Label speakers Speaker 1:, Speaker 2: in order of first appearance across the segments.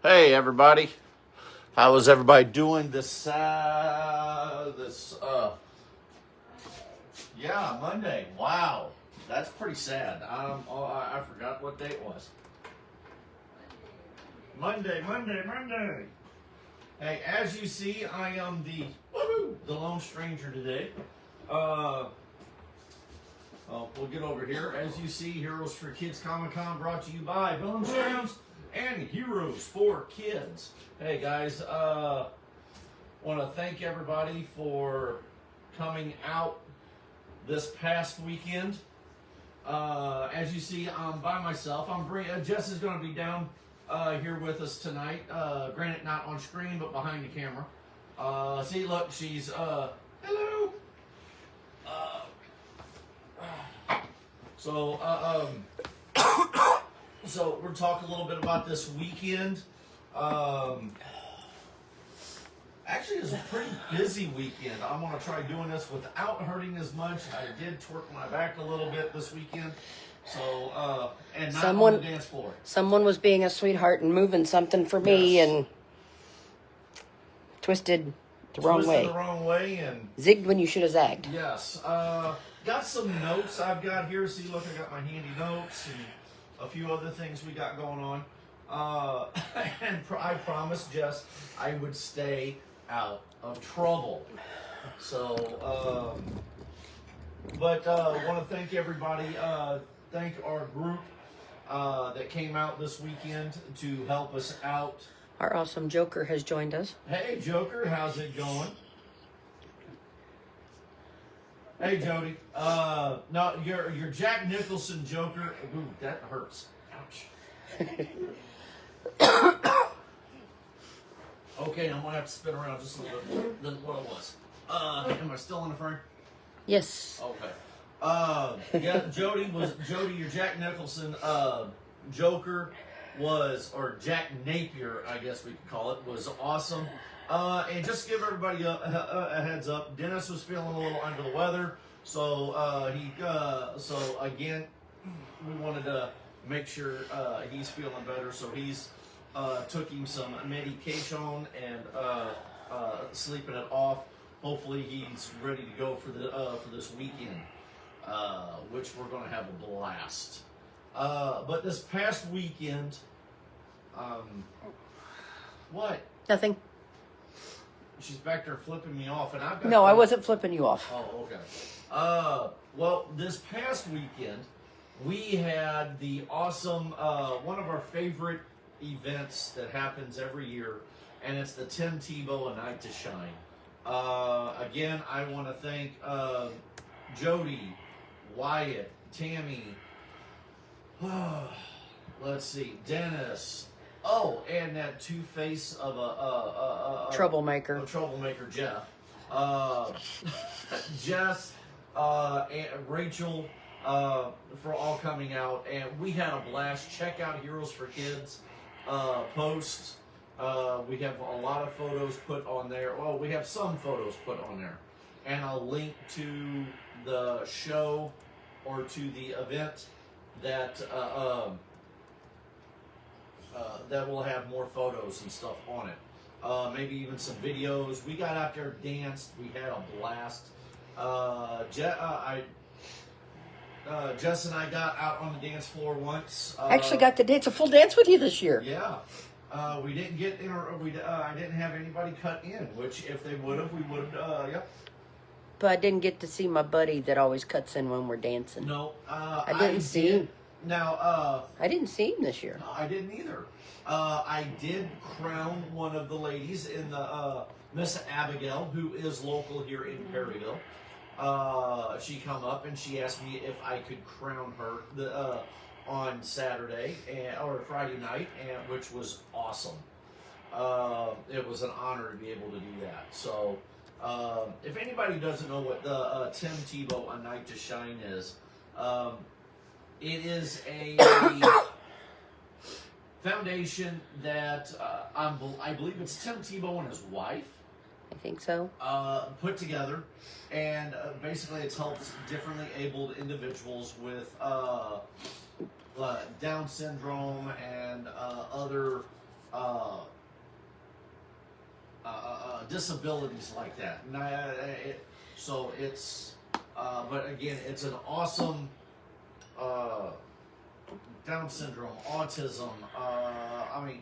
Speaker 1: Hey everybody, how is everybody doing Monday. Wow, that's pretty sad. I forgot what day it was. Monday. Hey, as you see, I am the lone stranger today. We'll get over here. As you see, Heroes for Kids Comicon brought to you by Villains Grounds and Heroes for Kids. Hey guys, want to thank everybody for coming out this past weekend. As you see, I'm by myself. Jess is going to be down here with us tonight. Granted, not on screen, but behind the camera. See, look, she's hello. So we're talking a little bit about this weekend. Actually, it's a pretty busy weekend. I'm going to try doing this without hurting as much. I did twerk my back a little bit this weekend. So, and not on the dance floor.
Speaker 2: Someone was being a sweetheart and moving something for me and twisted the wrong way and zigged when you should have zagged.
Speaker 1: Yes. Got some notes I've got here. See, look, I got my handy notes and a few other things we got going on. And I promised Jess I would stay out of trouble. So, want to thank everybody. Thank our group that came out this weekend to help us out.
Speaker 2: Our awesome Joker has joined us.
Speaker 1: Hey, Joker, how's it going? Hey, Jody. No, your Jack Nicholson Joker. Ooh, that hurts. Ouch. Okay, I'm gonna have to spin around just a little bit than what it was. Am I still in the frame?
Speaker 2: Yes.
Speaker 1: Okay. Yeah, Jody, your Jack Nicholson Joker or Jack Napier, I guess we could call it, was awesome. And just to give everybody a heads up, Dennis was feeling a little under the weather, so again, we wanted to make sure he's feeling better, so he's took him some medication and sleeping it off. Hopefully, he's ready to go for this weekend, which we're going to have a blast. But this past weekend, what?
Speaker 2: Nothing.
Speaker 1: She's back there flipping me off, and I've got.
Speaker 2: No, I wasn't flipping you off.
Speaker 1: Oh, okay. Well, this past weekend, we had the awesome one of our favorite events that happens every year, and it's the Tim Tebow A Night to Shine. Again, I want to thank Jody, Wyatt, Tammy. Let's see, Dennis. Oh, and that two-face of a
Speaker 2: troublemaker,
Speaker 1: Jeff. Jess, and Rachel, for all coming out, and we had a blast. Check out Heroes for Kids posts. We have a lot of photos put on there. Well, we have some photos put on there, and a link to the show or to the event that will have more photos and stuff on it. Maybe even some videos. We got out there, danced. We had a blast. Jess and I got out on the dance floor once.
Speaker 2: Actually got to dance a full dance with you this year.
Speaker 1: Yeah. We didn't get in, I didn't have anybody cut in, which if they would have, we would have, yep.
Speaker 2: But I didn't get to see my buddy that always cuts in when we're dancing.
Speaker 1: No,
Speaker 2: I didn't see him.
Speaker 1: Now,
Speaker 2: I didn't see him this year.
Speaker 1: No, I didn't either. I did crown one of the ladies in the Miss Abigail, who is local here in Perryville. She come up and she asked me if I could crown her on Saturday or Friday night, which was awesome. It was an honor to be able to do that. So, if anybody doesn't know what the Tim Tebow A Night to Shine is, it is a foundation that I believe it's Tim Tebow and his wife.
Speaker 2: I think so.
Speaker 1: Put together, and basically it's helped differently abled individuals with Down syndrome and other disabilities like that. And so it's, but again, it's an awesome Down syndrome, autism. I mean,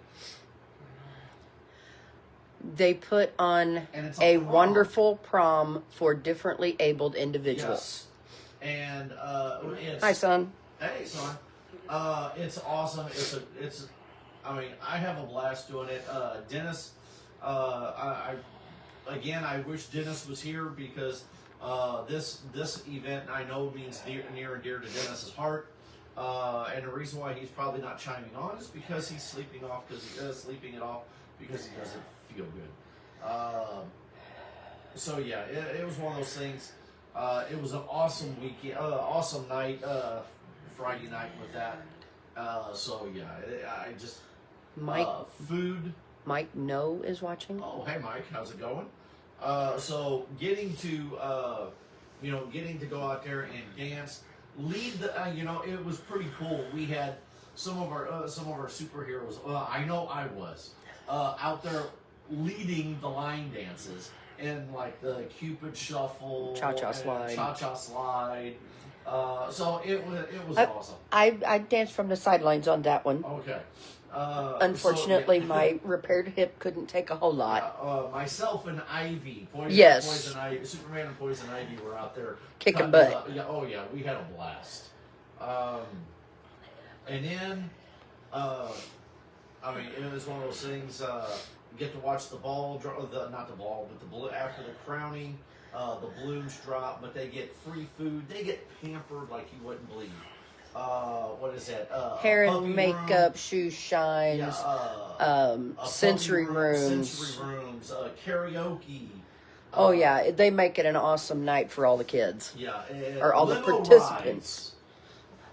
Speaker 2: They put on
Speaker 1: and it's
Speaker 2: a
Speaker 1: prom.
Speaker 2: wonderful prom for differently abled individuals.
Speaker 1: Yes. And it's,
Speaker 2: Hi, son.
Speaker 1: hey, son. It's awesome. I mean, I have a blast doing it. Dennis, I wish Dennis was here because this event I know means near and dear to Dennis's heart. And the reason why he's probably not chiming on is because he's sleeping it off because he doesn't feel good. So yeah, it was one of those things. It was an awesome weekend, awesome night, Friday night with that. So yeah, I just
Speaker 2: Mike,
Speaker 1: food.
Speaker 2: Mike No is watching.
Speaker 1: Oh, hey Mike, how's it going? So getting to go out there and dance, lead the, it was pretty cool. We had some of our superheroes. I know I was out there leading the line dances and like the Cupid Shuffle,
Speaker 2: Cha-cha slide.
Speaker 1: Cha-cha slide. So it was awesome.
Speaker 2: I danced from the sidelines on that one.
Speaker 1: Okay.
Speaker 2: Unfortunately, my repaired hip couldn't take a whole lot.
Speaker 1: Myself and Ivy,
Speaker 2: Yes.
Speaker 1: Superman and Poison Ivy were out there
Speaker 2: Kicking
Speaker 1: cutting
Speaker 2: butt.
Speaker 1: up. Yeah, oh yeah, we had a blast. And then, I mean, it was one of those things. Get to watch the ball, not the ball, but the balloon after the crowning. The balloons drop, but they get free food. They get pampered like you wouldn't believe. What is that?
Speaker 2: Hair
Speaker 1: puppy
Speaker 2: and makeup,
Speaker 1: room.
Speaker 2: shoe shines,
Speaker 1: A
Speaker 2: sensory
Speaker 1: puppy room,
Speaker 2: rooms.
Speaker 1: sensory rooms, karaoke.
Speaker 2: Oh yeah, they make it an awesome night for all the kids.
Speaker 1: Yeah,
Speaker 2: Or all the
Speaker 1: limo
Speaker 2: participants.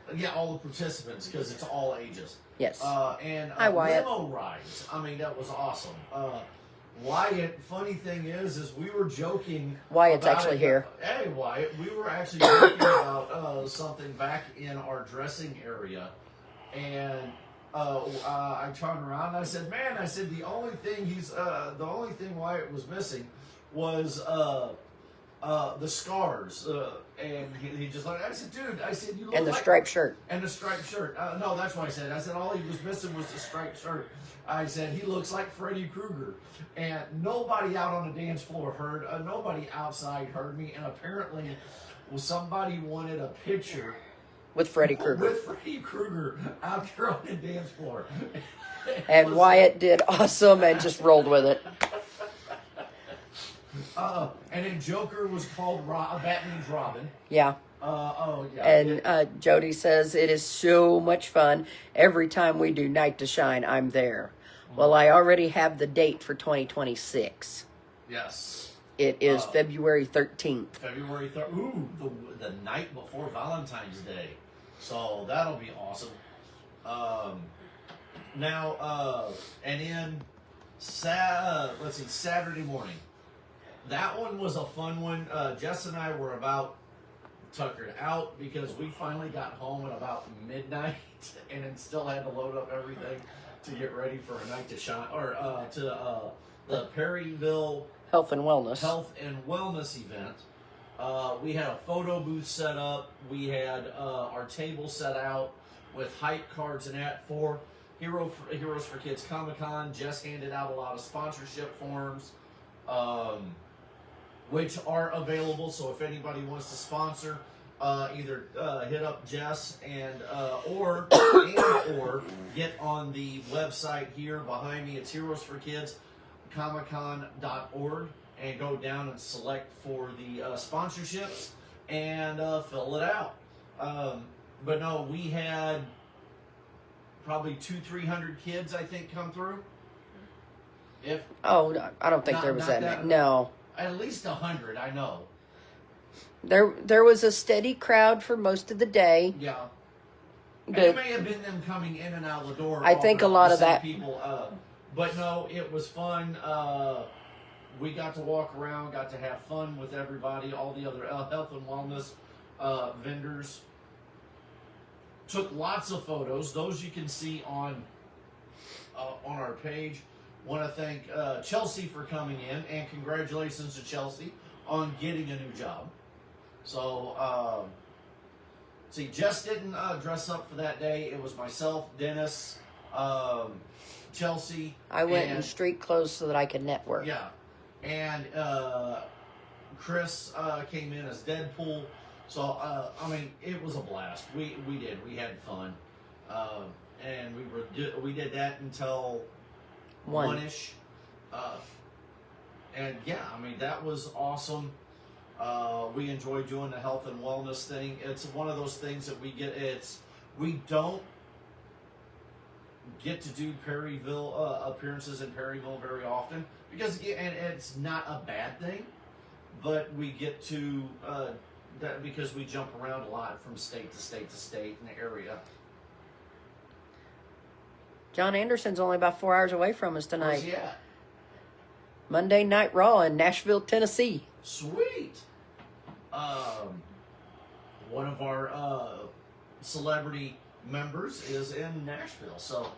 Speaker 1: rides. Yeah, all the participants because it's all ages.
Speaker 2: Yes.
Speaker 1: And
Speaker 2: Hi, Wyatt.
Speaker 1: limo rides. I mean, that was awesome. Wyatt, funny thing is we were joking.
Speaker 2: Wyatt's
Speaker 1: about
Speaker 2: actually
Speaker 1: it.
Speaker 2: here.
Speaker 1: Hey, Wyatt, we were actually joking about something back in our dressing area, and I turned around and I said, "Man," I said, the only thing Wyatt was missing was the scars." And he just like, I said, "Dude," I said, "You look
Speaker 2: And the
Speaker 1: like
Speaker 2: striped shirt.
Speaker 1: and the striped shirt." No, that's what I said. I said all he was missing was the striped shirt. I said he looks like Freddy Krueger, and nobody out on the dance floor heard. Nobody outside heard me, and apparently, somebody wanted a picture
Speaker 2: With Freddy Krueger.
Speaker 1: with Freddy Krueger out there on the dance floor.
Speaker 2: And Wyatt did awesome and just rolled with it.
Speaker 1: And then Joker was called Batman's Robin.
Speaker 2: Yeah.
Speaker 1: Oh yeah.
Speaker 2: And Jody says, it is so much fun. Every time we do Night to Shine, I'm there. Well, I already have the date for 2026.
Speaker 1: Yes.
Speaker 2: It is February 13th.
Speaker 1: February 3rd. Ooh, the night before Valentine's Day. So that'll be awesome. Now, and then Saturday morning. That one was a fun one. Jess and I were about tuckered out because we finally got home at about midnight and then still had to load up everything to get ready for a night to shine, or to the Perryville
Speaker 2: Health and Wellness.
Speaker 1: Health and Wellness event. We had a photo booth set up. We had our table set out with hype cards and that for Heroes for Kids Comicon. Jess handed out a lot of sponsorship forms, which are available. So if anybody wants to sponsor, either hit up Jess or get on the website here behind me. It's Heroes for Kids Comicon.org, and go down and select for the sponsorships and fill it out. But no, we had probably 200-300 kids, I think, come through.
Speaker 2: I don't think there was that many. No.
Speaker 1: At least 100, I know.
Speaker 2: There was a steady crowd for most of the day.
Speaker 1: Yeah. And
Speaker 2: But
Speaker 1: it may have been them coming in and out of the door.
Speaker 2: I think a lot of that
Speaker 1: people. But no, it was fun. We got to walk around, got to have fun with everybody, all the other health and wellness vendors. Took lots of photos. Those you can see on on our page. Want to thank Chelsea for coming in, and congratulations to Chelsea on getting a new job. So, see, Jess didn't dress up for that day. It was myself, Dennis, Chelsea.
Speaker 2: I went in street clothes so that I could network.
Speaker 1: Yeah. And Chris came in as Deadpool. So, I mean, it was a blast. We did. We had fun. And we did that until 1-ish. And yeah, I mean, that was awesome. We enjoy doing the health and wellness thing. It's one of those things that we don't get to do Perryville appearances in Perryville very often because, and it's not a bad thing, but we get to that because we jump around a lot from state to state to state in the area.
Speaker 2: John Anderson's only about 4 hours away from us tonight.
Speaker 1: Where's he at?
Speaker 2: Monday Night Raw in Nashville, Tennessee.
Speaker 1: Sweet. One of our celebrity members is in Nashville, so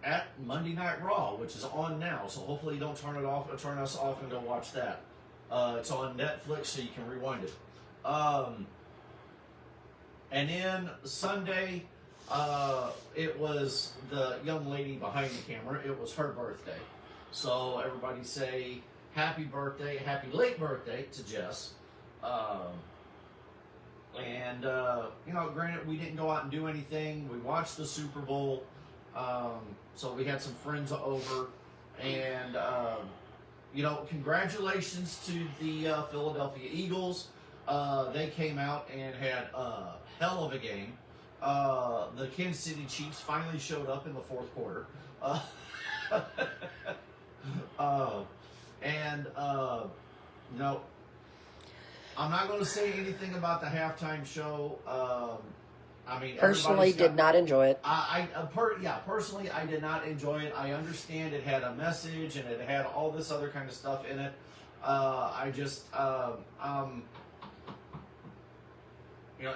Speaker 1: at Monday Night Raw, which is on now. So hopefully you don't turn us off and go watch that. It's on Netflix, so you can rewind it. And then Sunday, it was the young lady behind the camera. It was her birthday. So everybody say happy birthday, happy late birthday to Jess. And granted, we didn't go out and do anything. We watched the Super Bowl. So we had some friends over. And, congratulations to the Philadelphia Eagles. They came out and had a hell of a game. The Kansas City Chiefs finally showed up in the fourth quarter. I'm not going to say anything about the halftime show.
Speaker 2: Personally, did not enjoy it.
Speaker 1: Personally, I did not enjoy it. I understand it had a message and it had all this other kind of stuff in it.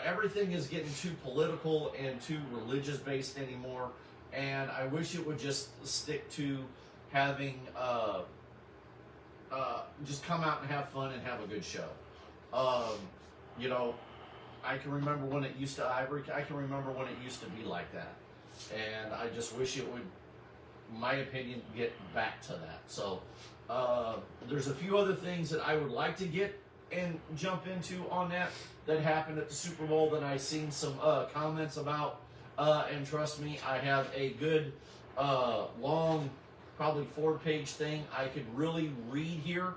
Speaker 1: Everything is getting too political and too religious based anymore, and I wish it would just stick to having just come out and have fun and have a good show. I can remember when it used to I can remember when it used to be like that, and I just wish it would, in my opinion, get back to that. So there's a few other things that I would like to get and jump into on that happened at the Super Bowl that I've seen some comments about, and trust me, I have a good long, probably 4-page thing I could really read here,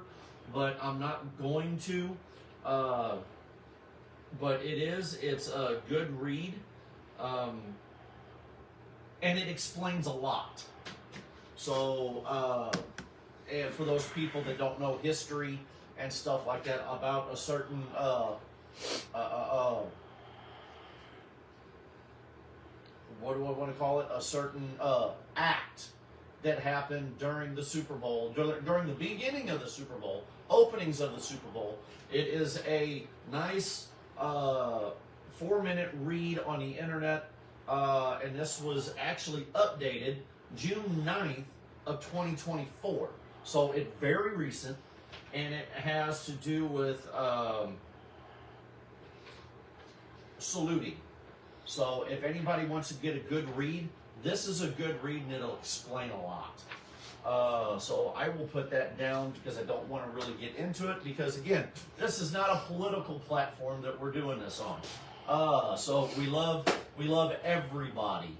Speaker 1: but I'm not going to. But it's a good read, and it explains a lot. So, and for those people that don't know history and stuff like that about a certain what do I want to call it? A certain act that happened during the Super Bowl, during the beginning of the Super Bowl, openings of the Super Bowl. It is a nice 4-minute read on the internet, and this was actually updated June 9th of 2024. So it's very recent, and it has to do with saluting. So if anybody wants to get a good read, this is a good read, and it'll explain a lot. So I will put that down because I don't want to really get into it because, again, this is not a political platform that we're doing this on. So we love everybody.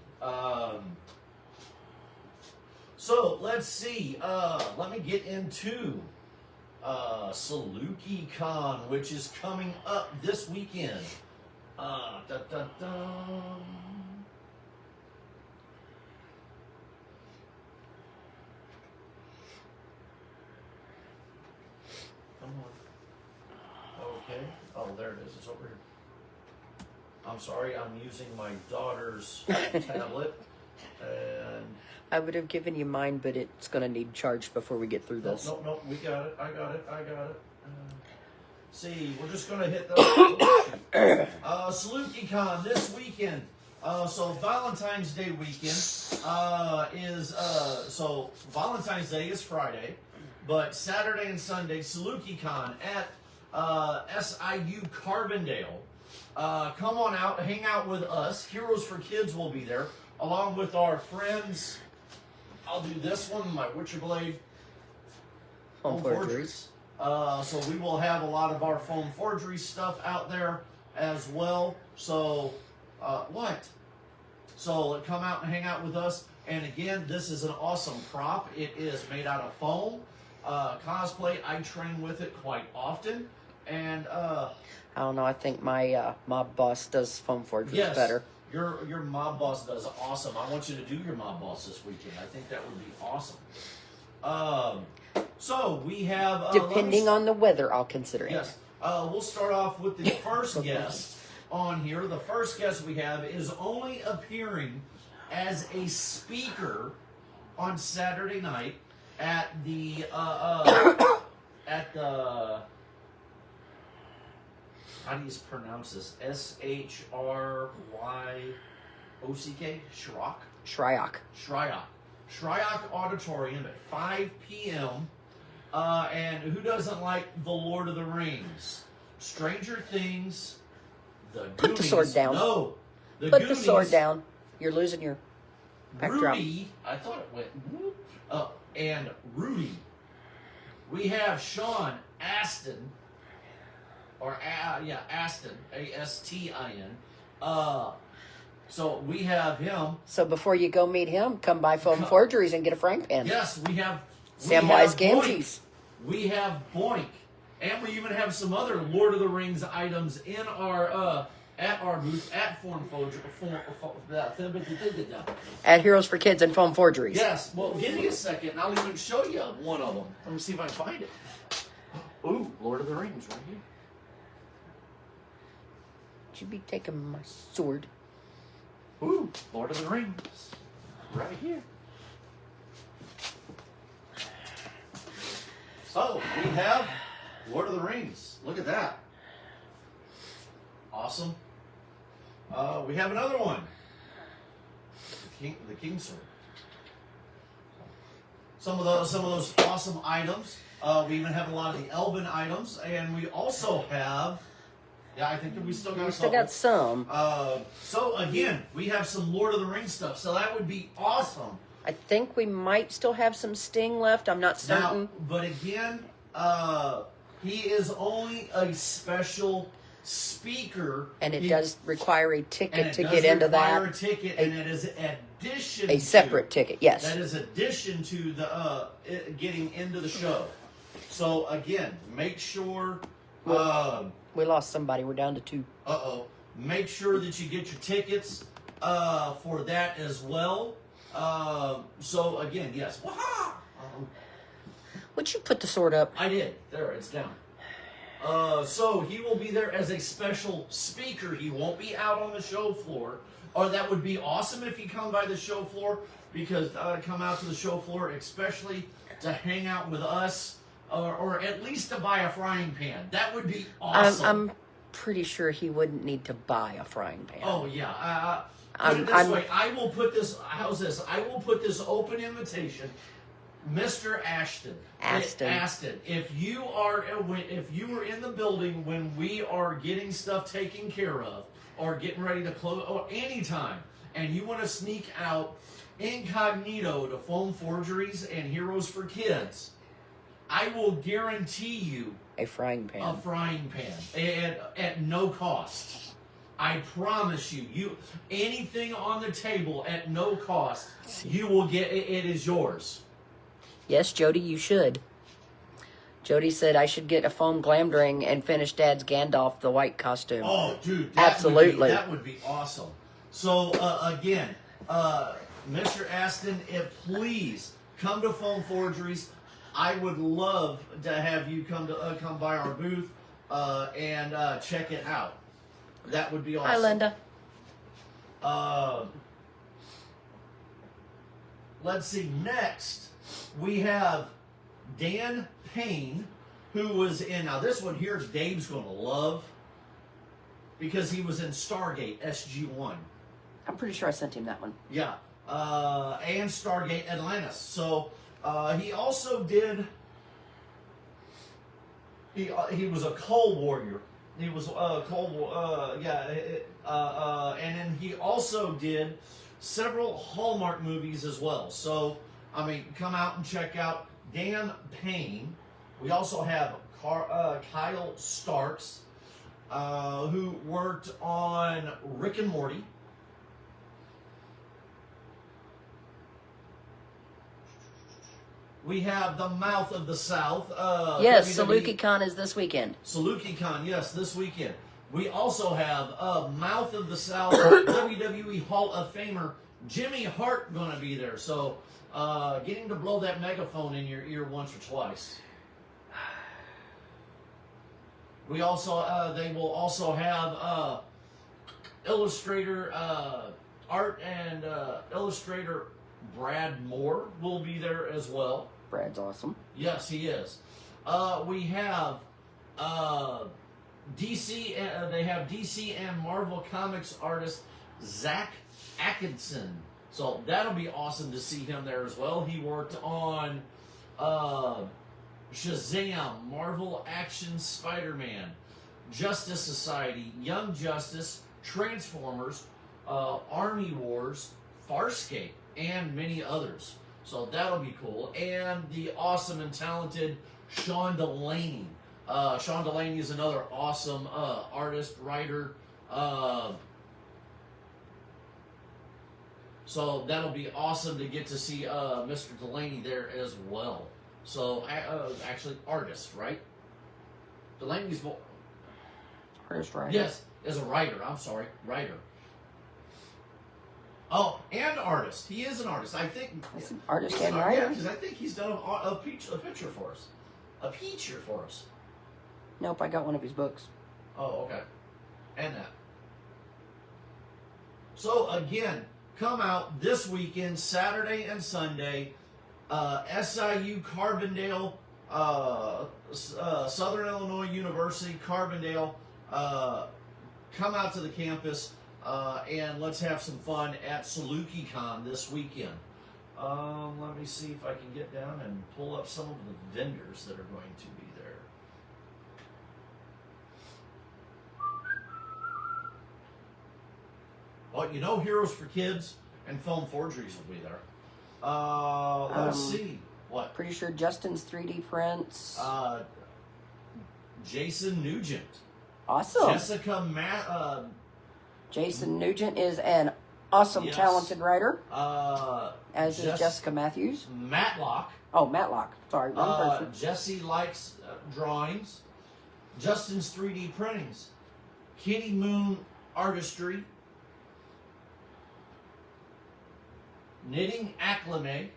Speaker 1: So let's see. Let me get into Saluki Con, which is coming up this weekend. Come on. Okay. Oh, there it is. It's over here. I'm sorry. I'm using my daughter's tablet. And
Speaker 2: I would have given you mine, but it's going to need charged before we get through this.
Speaker 1: No. We got it. I got it. See, we're just going to hit the Saluki Con this weekend. So Valentine's Day weekend so Valentine's Day is Friday, but Saturday and Sunday, Saluki Con at SIU Carbondale. Come on out, hang out with us. Heroes for Kids will be there, along with our friends. I'll do this one, my Witcher Blade
Speaker 2: Foam forgeries.
Speaker 1: So we will have a lot of our foam forgery stuff out there as well. So, So come out and hang out with us. And again, this is an awesome prop. It is made out of foam. Cosplay, I train with it quite often. And
Speaker 2: I don't know. I think my mob boss does foam forgeries better.
Speaker 1: Your mob boss does awesome. I want you to do your mob boss this weekend. I think that would be awesome. So we have
Speaker 2: Depending on the weather, I'll consider it.
Speaker 1: Yes. We'll start off with the first guest on here. The first guest we have is only appearing as a speaker on Saturday night at the how do you pronounce this? SHRYOCK?
Speaker 2: Shryock.
Speaker 1: Shryock Auditorium at 5 p.m. And who doesn't like The Lord of the Rings? Stranger Things, The Goonies.
Speaker 2: Put the sword down.
Speaker 1: No.
Speaker 2: Put
Speaker 1: Goonies,
Speaker 2: the sword down. You're losing your backdrop.
Speaker 1: Rudy. I thought it went. And Rudy. We have Sean Astin. Astin. ASTIN. So we have him.
Speaker 2: So before you go meet him, come by Foam Forgeries and get a frying pan.
Speaker 1: Yes, we have
Speaker 2: Samwise
Speaker 1: Boink.
Speaker 2: Gamgees.
Speaker 1: We have Boink. And we even have some other Lord of the Rings items in our at our booth at
Speaker 2: At Heroes for Kids and Foam Forgeries.
Speaker 1: Yes. Well, give me a second and I'll even show you one of them. Let me see if I can find it. Ooh, Lord of the Rings right here.
Speaker 2: Should be taking my sword.
Speaker 1: Ooh, Lord of the Rings. Right here. So, we have Lord of the Rings. Look at that. Awesome. We have another one. The King's Sword. Some of those awesome items. We even have a lot of the Elven items. And we also have... Yeah, I think that we still got
Speaker 2: some.
Speaker 1: So again, we have some Lord of the Rings stuff. So that would be awesome.
Speaker 2: I think we might still have some Sting left. I'm not certain.
Speaker 1: Now, but again, he is only a special speaker,
Speaker 2: and it does require a ticket to get into
Speaker 1: that.
Speaker 2: that.
Speaker 1: A ticket, and it is addition.
Speaker 2: A separate ticket, yes.
Speaker 1: That is addition to the getting into the show. So again, make sure.
Speaker 2: We lost somebody. We're down to 2.
Speaker 1: Make sure that you get your tickets for that as well. So again, yes.
Speaker 2: Would you put the sword up?
Speaker 1: I did. There, it's down. So he will be there as a special speaker. He won't be out on the show floor. Or that would be awesome if he come by the show floor, because come out to the show floor, especially to hang out with us. Or at least to buy a frying pan. That would be awesome.
Speaker 2: I'm pretty sure he wouldn't need to buy a frying pan.
Speaker 1: Oh, yeah. Put it this way. I will put this... How's this? I will put this open invitation. Mr. Aston. If you were in the building when we are getting stuff taken care of, or getting ready to close, or anytime, and you want to sneak out incognito to Foam Forgeries and Heroes for Kids... I will guarantee you
Speaker 2: a frying pan.
Speaker 1: At no cost. I promise you. Anything on the table at no cost, you will get. It is yours.
Speaker 2: Yes, Jody, you should. Jody said I should get a foam glam ring and finish Dad's Gandalf the white costume.
Speaker 1: Oh, dude,
Speaker 2: absolutely,
Speaker 1: that would be awesome. So again, Mr. Aston, please come to Foam Forgeries. I would love to have you come by our booth and check it out. That would be awesome.
Speaker 2: Hi, Linda.
Speaker 1: Let's see. Next, we have Dan Payne, who was in. Now, this one here, Dave's going to love, because he was in Stargate SG-1.
Speaker 2: I'm pretty sure I sent him that one.
Speaker 1: Yeah. And Stargate Atlantis. So he also did. He was a Cold Warrior. He was Cold War. And then he also did several Hallmark movies as well. So I mean, come out and check out Dan Payne. We also have Kyle Starks, who worked on Rick and Morty. We have The Mouth of the South.
Speaker 2: Yes,
Speaker 1: WWE.
Speaker 2: Saluki Con is this weekend.
Speaker 1: Saluki Con, yes, this weekend. We also have Mouth of the South WWE Hall of Famer Jimmy Hart going to be there. So getting to blow that megaphone in your ear once or twice. We also they will also have illustrator art and illustrator Brad Moore will be there as well.
Speaker 2: Brad's awesome.
Speaker 1: Yes, he is. We have DC. They have DC and Marvel Comics artist Zach Atkinson. So that'll be awesome to see him there as well. He worked on Shazam, Marvel Action Spider-Man, Justice Society, Young Justice, Transformers, Army Wars, Farscape, and many others. So that'll be cool. And the awesome and talented Sean Delaney. Sean Delaney is another awesome artist, writer. So that'll be awesome to get to see Mr. Delaney there as well. So actually, artist, right? Delaney's
Speaker 2: Artist, writer.
Speaker 1: yes, as a writer. I'm sorry, writer. Oh, and artist. He is an artist. I think.
Speaker 2: He's an artist
Speaker 1: he's
Speaker 2: and
Speaker 1: an-
Speaker 2: writer.
Speaker 1: Yeah, because I think he's done a picture for us. A picture for us.
Speaker 2: Nope, I got one of his books.
Speaker 1: Oh, okay. And that. So again, come out this weekend, Saturday and Sunday. SIU Carbondale, Southern Illinois University, Carbondale. Come out to the campus and let's have some fun at Saluki Con this weekend. Let me see if I can get down and pull up some of the vendors that are going to be there. Well, you know, Heroes for Kids and Film Forgeries will be there. Let's see. What?
Speaker 2: Pretty sure Justin's 3D prints.
Speaker 1: Jason Nugent.
Speaker 2: Awesome.
Speaker 1: Jessica
Speaker 2: Jason Nugent is an awesome,
Speaker 1: Yes.
Speaker 2: talented writer, as
Speaker 1: Jess-
Speaker 2: is Jessica Matthews.
Speaker 1: Matlock.
Speaker 2: Oh, Matlock. Sorry, wrong person.
Speaker 1: Jesse likes drawings. Justin's 3D printings. Kitty Moon Artistry. Knitting Acclimate.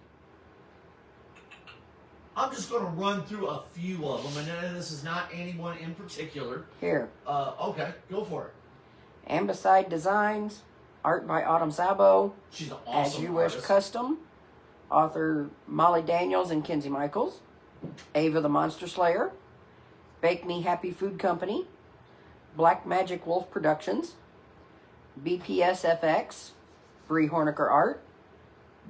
Speaker 1: I'm just going to run through a few of them, and this is not anyone in particular.
Speaker 2: Here.
Speaker 1: Okay, go for it.
Speaker 2: Ambleside Designs, art by Autumn Sabo.
Speaker 1: She's an awesome
Speaker 2: As You Wish
Speaker 1: artist.
Speaker 2: Custom, author Molly Daniels and Kinsey Michaels. Ava the Monster Slayer. Bake Me Happy Food Company. Black Magic Wolf Productions. BPSFX. Bree Horniker Art.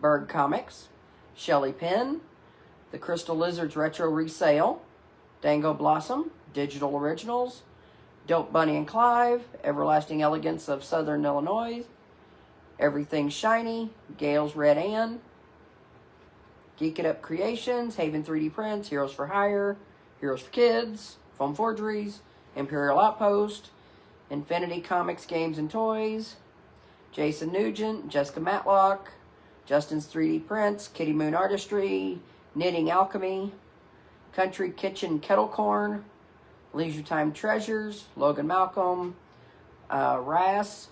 Speaker 2: Berg Comics. Shelley Penn. The Crystal Lizards Retro Resale. Dango Blossom. Digital Originals. Dope Bunny and Clive. Everlasting Elegance of Southern Illinois. Everything Shiny. Gale's Red Ann. Geek It Up Creations. Haven 3D Prints. Heroes for Hire. Heroes for Kids. Foam Forgeries. Imperial Outpost. Infinity Comics, Games, and Toys. Jason Nugent. Jessica Matlock. Justin's 3D Prints. Kitty Moon Artistry. Knitting Alchemy. Country Kitchen Kettle Corn. Leisure Time Treasures. Logan Malcolm. Rass.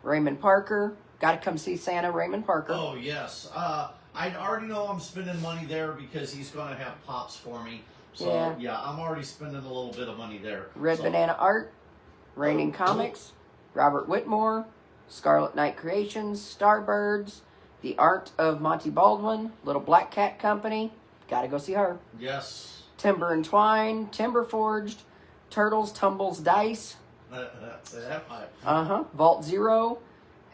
Speaker 2: Raymond Parker. Got to come see Santa, Raymond Parker.
Speaker 1: Oh, yes. I already know I'm spending money there because he's going to have pops for me. So, yeah, I'm already spending a little bit of money there.
Speaker 2: Red Banana Art. Raining Comics. Robert Whitmore. Scarlet Knight Creations. Starbirds. The Art of Monty Baldwin. Little Black Cat Company. Got to go see her.
Speaker 1: Yes.
Speaker 2: Timber and Twine. Timber Forged. Turtles, Tumbles, Dice.
Speaker 1: That part.
Speaker 2: Vault Zero.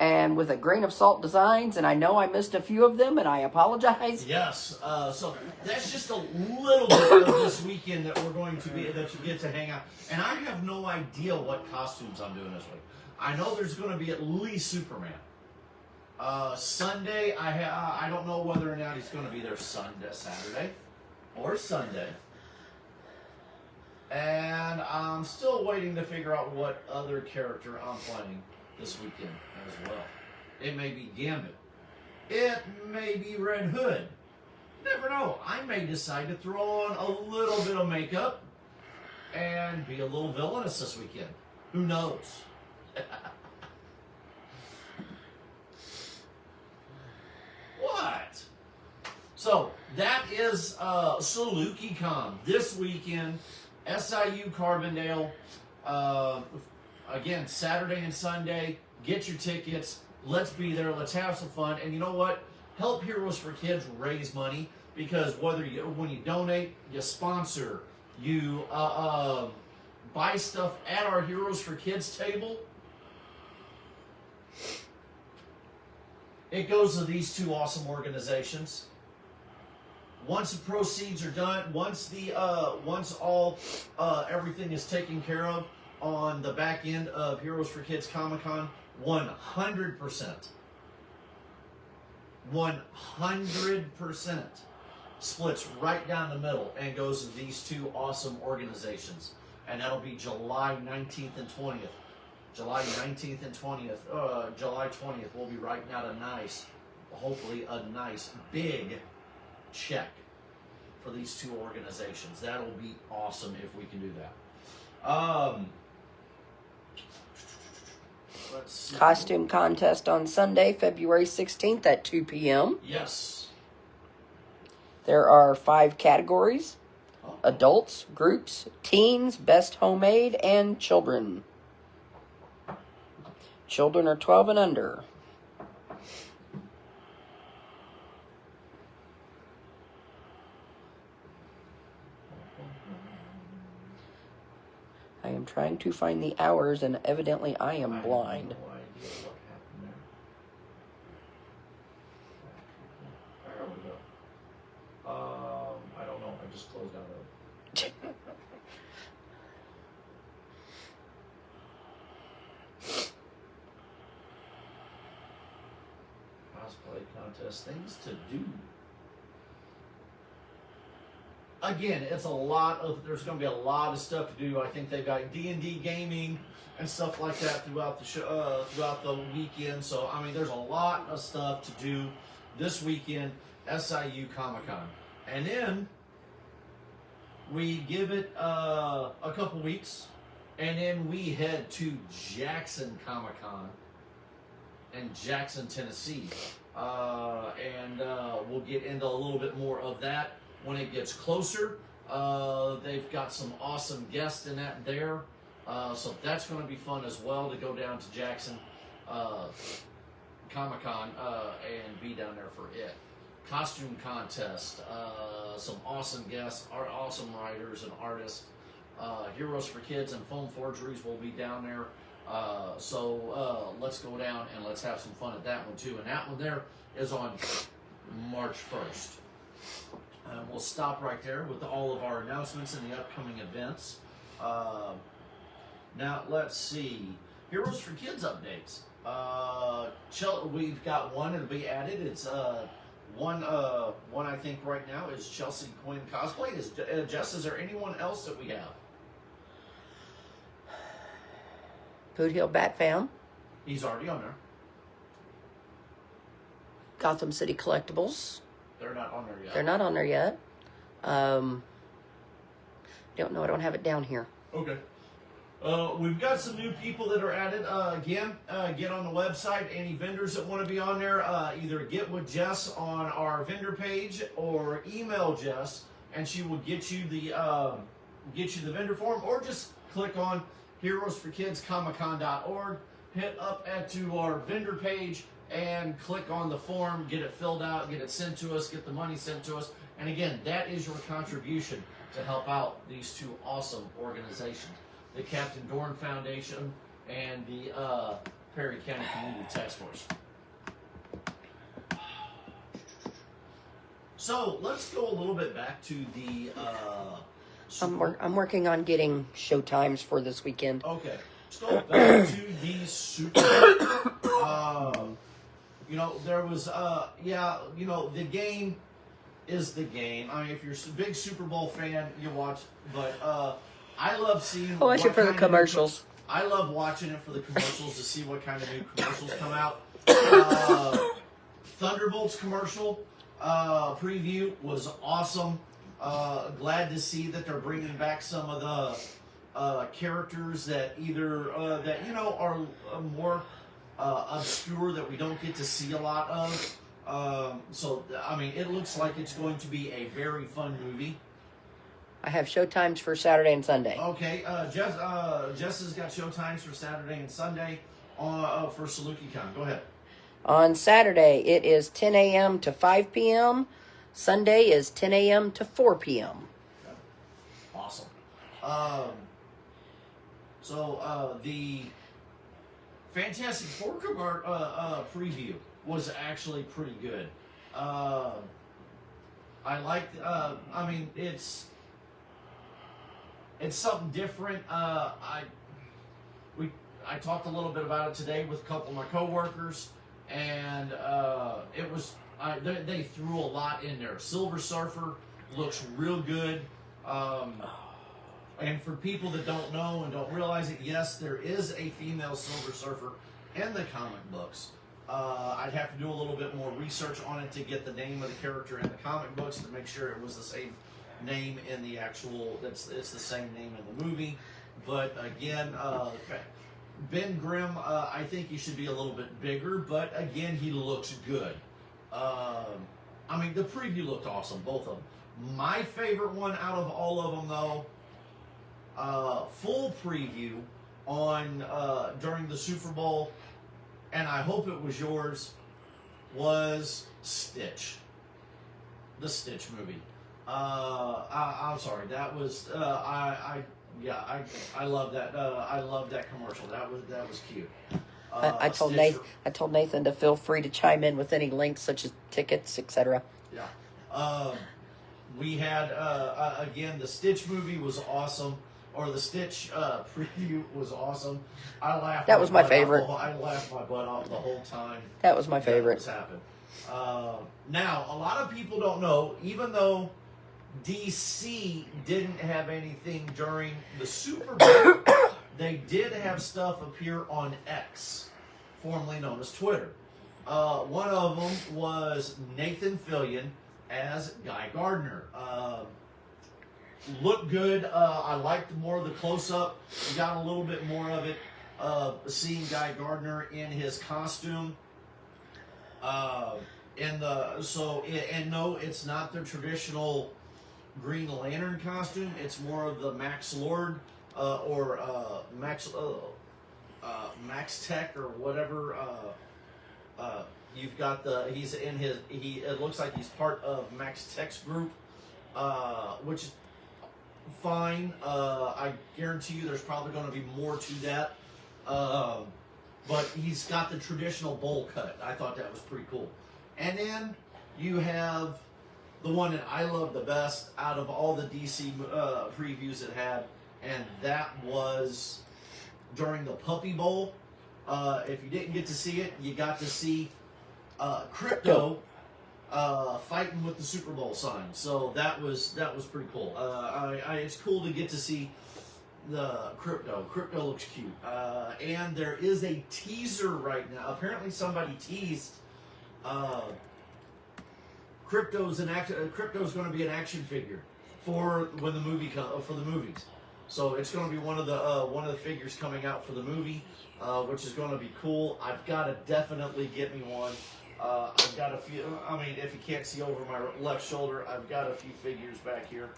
Speaker 2: and with a grain of salt designs, and I know I missed a few of them, and I apologize.
Speaker 1: Yes. So that's just a little bit of this weekend that you get to hang out. And I have no idea what costumes I'm doing this week. I know there's going to be at least Superman. Sunday, I don't know whether or not he's going to be there Saturday, or Sunday. And I'm still waiting to figure out what other character I'm playing this weekend as well. It may be Gambit. It may be Red Hood. Never know. I may decide to throw on a little bit of makeup and be a little villainous this weekend. Who knows? What? So that is Saluki Con this weekend. SIU Carbondale. Again, Saturday and Sunday. Get your tickets. Let's be there. Let's have some fun. And you know what? Help Heroes for Kids raise money, because when you donate, you sponsor, you buy stuff at our Heroes for Kids table, it goes to these two awesome organizations. Once the proceeds are done, once everything is taken care of on the back end of Heroes for Kids Comicon, 100% splits right down the middle and goes to these two awesome organizations. And that'll be July 19th and 20th. July 19th and 20th. July 20th, we'll be writing out hopefully a nice big check for these two organizations. That'll be awesome if we can do that. Let's see.
Speaker 2: Costume contest on Sunday, February 16th at 2 p.m.
Speaker 1: Yes.
Speaker 2: There are 5 categories: adults, groups, teens, best homemade, and children. Children are 12 and under. I am trying to find the hours, and evidently I am blind.
Speaker 1: I have no idea what happened there. There we go. I don't know. I just closed out of it. Cosplay contest, things to do. Again, there's going to be a lot of stuff to do. I think they've got D&D gaming and stuff like that throughout the weekend. So, I mean, there's a lot of stuff to do this weekend, SIU Comicon. And then we give it a couple weeks, and then we head to Jackson Comicon in Jackson, Tennessee. And we'll get into a little bit more of that when it gets closer. They've got some awesome guests in that there. So that's going to be fun as well, to go down to Jackson Comic-Con and be down there for it. Costume contest, some awesome guests, awesome writers and artists. Heroes for Kids and Foam Forgeries will be down there. So let's go down and let's have some fun at that one too. And that one there is on March 1st. We'll stop right there with all of our announcements and the upcoming events. Now, let's see. Heroes for Kids updates. We've got one that'll be added. It's one I think right now is Chelsea Quinn cosplay. Jess, is there anyone else that we have?
Speaker 2: Boot Hill Bat Fam.
Speaker 1: He's already on there.
Speaker 2: Gotham City Collectibles.
Speaker 1: They're not on there yet.
Speaker 2: They're not on there yet. Don't know. I don't have it down here.
Speaker 1: Okay. We've got some new people that are added. Again, get on the website. Any vendors that want to be on there, either get with Jess on our vendor page or email Jess, and she will get you the vendor form, or just click on heroesforkidscomiccon.org, hit up to our vendor page, and click on the form, get it filled out, get it sent to us, get the money sent to us. And again, that is your contribution to help out these two awesome organizations. The Captain Dorn Foundation and the Perry County Community Task Force. So let's go a little bit back to the.
Speaker 2: I'm working on getting show times for this weekend.
Speaker 1: Okay, let's go back to the Super Bowl. There was, the game is the game. I mean, if you're a big Super Bowl fan, you watch. But I love seeing.
Speaker 2: I watch it for the commercials.
Speaker 1: I love watching it for the commercials to see what kind of new commercials come out. Thunderbolts commercial preview was awesome. Glad to see that they're bringing back some of the characters that either are more obscure that we don't get to see a lot of. So I mean, it looks like it's going to be a very fun movie.
Speaker 2: I have show times for Saturday and Sunday.
Speaker 1: Okay, Jess has got show times for Saturday and Sunday for Saluki Con. Go ahead.
Speaker 2: On Saturday, it is 10 a.m. to 5 p.m. Sunday is 10 a.m. to 4 p.m.
Speaker 1: Awesome. The Fantastic Four preview was actually pretty good. I liked. It's something different. I talked a little bit about it today with a couple of my coworkers, and it was. They threw a lot in there. Silver Surfer looks real good. And for people that don't know and don't realize it, yes, there is a female Silver Surfer in the comic books. I'd have to do a little bit more research on it to get the name of the character in the comic books to make sure it was the same name in the actual. It's the same name in the movie. But again, Ben Grimm, I think he should be a little bit bigger. But again, he looks good. The preview looked awesome, both of them. My favorite one out of all of them, though, full preview on during the Super Bowl, and I hope it was yours, was Stitch. The Stitch movie. I'm sorry, that was I love that. I love that commercial. That was cute.
Speaker 2: I told Nathan to feel free to chime in with any links such as tickets, etc.
Speaker 1: Yeah. We had again, the Stitch movie was awesome, or the Stitch preview was awesome. I laughed.
Speaker 2: That was my favorite.
Speaker 1: I laughed my butt off the whole time.
Speaker 2: That was my favorite.
Speaker 1: That happened. Now, a lot of people don't know, even though DC didn't have anything during the Super Bowl, they did have stuff appear on X, formerly known as Twitter. One of them was Nathan Fillion as Guy Gardner. Looked good. I liked more of the close-up. We got a little bit more of it. Seeing Guy Gardner in his costume. No, it's not the traditional Green Lantern costume. It's more of the Max Lord or Max Tech or whatever. You've got he's in his. It looks like he's part of Max Tech's group, which is fine. I guarantee you, there's probably going to be more to that. But he's got the traditional bowl cut. I thought that was pretty cool. And then you have the one that I love the best out of all the DC previews it had, and that was during the Puppy Bowl. If you didn't get to see it, you got to see Crypto fighting with the Super Bowl sign. So that was pretty cool. It's cool to get to see the Crypto. Crypto looks cute. And there is a teaser right now. Apparently somebody teased Crypto's going to be an action figure for when the movie for the movies. So it's going to be one of the figures coming out for the movie, which is going to be cool. I've got to definitely get me one. I've got a few. I mean, if you can't see over my left shoulder, I've got a few figures back here.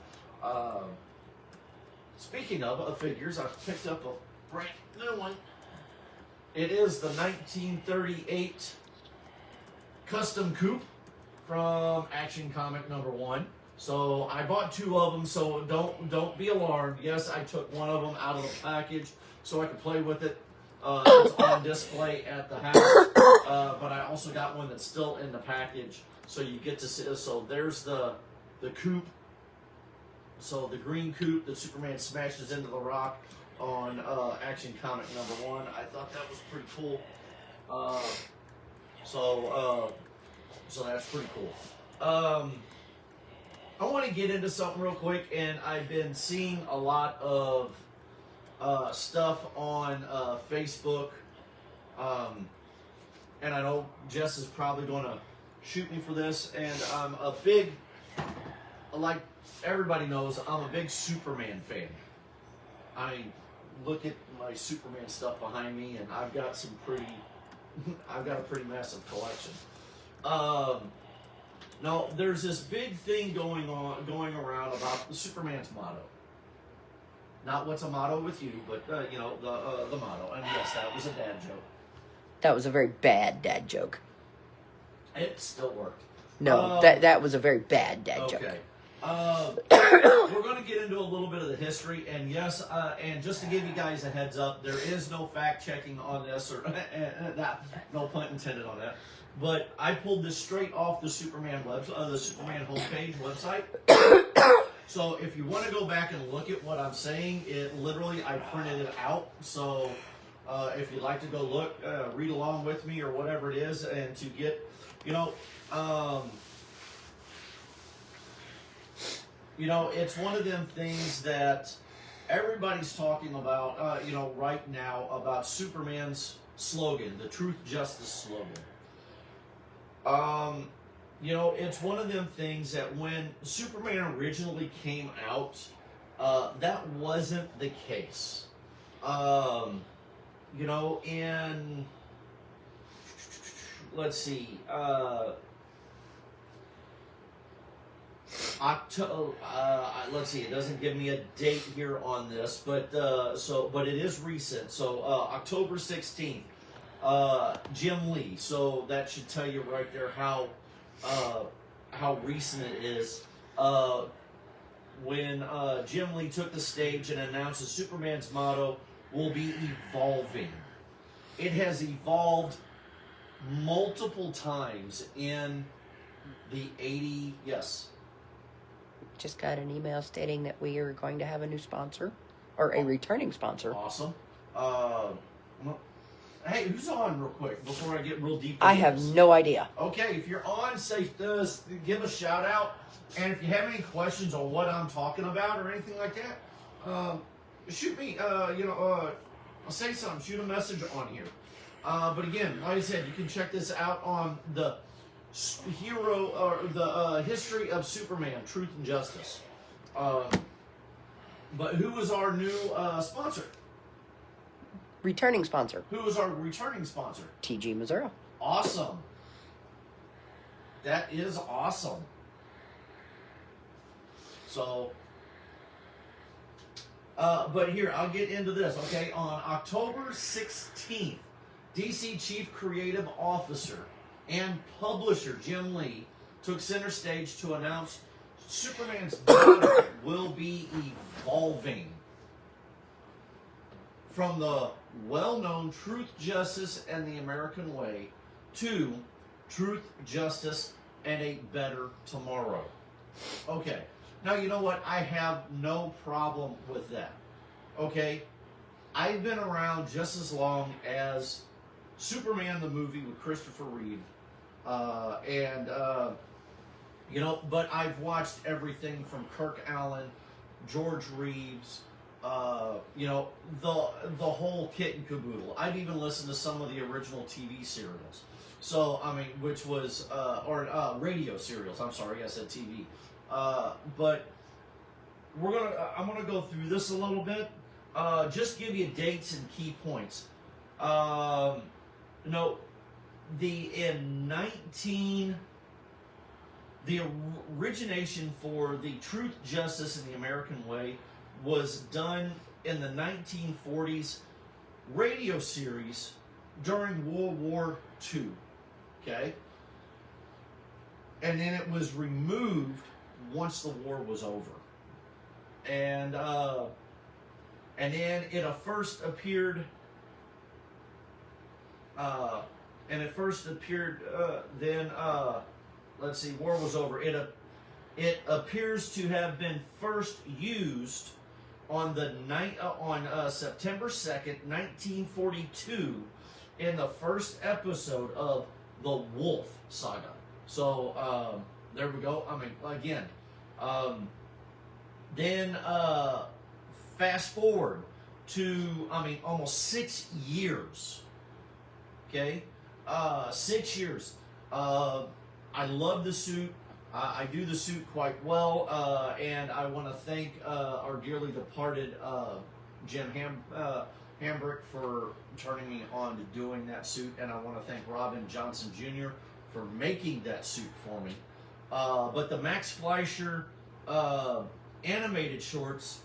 Speaker 1: Speaking of figures, I've picked up a brand new one. It is the 1938 Custom Coupe from Action Comic #1. So I bought two of them, so don't be alarmed. Yes, I took one of them out of the package so I could play with it. It's on display at the house, but I also got one that's still in the package, so you get to see. So there's the coupe. So the green coupe that Superman smashes into the rock on Action Comic #1. I thought that was pretty cool. So that's pretty cool. I want to get into something real quick, and I've been seeing a lot of stuff on Facebook, and I know Jess is probably going to shoot me for this, and I'm a big, like everybody knows, I'm a big Superman fan. I mean, look at my Superman stuff behind me, and I've got a pretty massive collection. Now, there's this big thing going around about the Superman's motto. Not what's a motto with you, but the motto. And yes, that was a dad joke.
Speaker 2: That was a very bad dad joke.
Speaker 1: It still worked.
Speaker 2: No, that was a very bad dad joke.
Speaker 1: Okay. We're going to get into a little bit of the history, and yes, and just to give you guys a heads up, there is no fact checking on this, or no pun intended on that. But I pulled this straight off the Superman the Superman homepage website. So if you want to go back and look at what I'm saying, it literally I printed it out. So if you'd like to go look, read along with me or whatever it is, and to get, it's one of them things that everybody's talking about, right now about Superman's slogan, the Truth Justice slogan. It's one of them things that when Superman originally came out, that wasn't the case. In, let's see, October, let's see, it doesn't give me a date here on this, but it is recent. So, October 16th, Jim Lee. So that should tell you right there how recent it is. When Jim Lee took the stage and announced that Superman's motto will be evolving. It has evolved multiple times in the 80s. Yes.
Speaker 2: Just got an email stating that we are going to have a new sponsor, or a returning sponsor.
Speaker 1: Awesome. Hey, who's on real quick before I get real deep?
Speaker 2: I have no idea.
Speaker 1: Okay, if you're on, give a shout out. And if you have any questions on what I'm talking about or anything like that, shoot me. I'll say something. Shoot a message on here. But again, like I said, you can check this out on the history of Superman, Truth and Justice. But who is our new sponsor?
Speaker 2: Returning sponsor.
Speaker 1: Who is our returning sponsor?
Speaker 2: TG Missouri.
Speaker 1: Awesome. That is awesome. So, but here, I'll get into this, okay? On October 16th, DC Chief Creative Officer and publisher Jim Lee took center stage to announce Superman's motto will be evolving from the well-known Truth, Justice, and the American Way to Truth, Justice, and a Better Tomorrow. Okay, now you know what? I have no problem with that. Okay, I've been around just as long as Superman the movie with Christopher Reeve, but I've watched everything from Kirk Allen, George Reeves, the whole kit and caboodle. I've even listened to some of the original TV serials. So, I mean, which was, radio serials. I'm sorry, I said TV. But I'm gonna go through this a little bit. Just give you dates and key points. The origination for the Truth, Justice, and the American Way was done in the 1940s radio series during World War II. Okay? And then it was removed once the war was over. And then it first appeared And it first appeared, let's see, war was over. It appears to have been first used on September 2nd, 1942, in the first episode of the Wolf Saga. So, there we go. I mean, again, then fast forward to, almost 6 years. Okay? 6 years. I love the suit. I do the suit quite well, and I want to thank our dearly departed Jim Hambrick for turning me on to doing that suit, and I want to thank Robin Johnson Jr. for making that suit for me. But the Max Fleischer animated shorts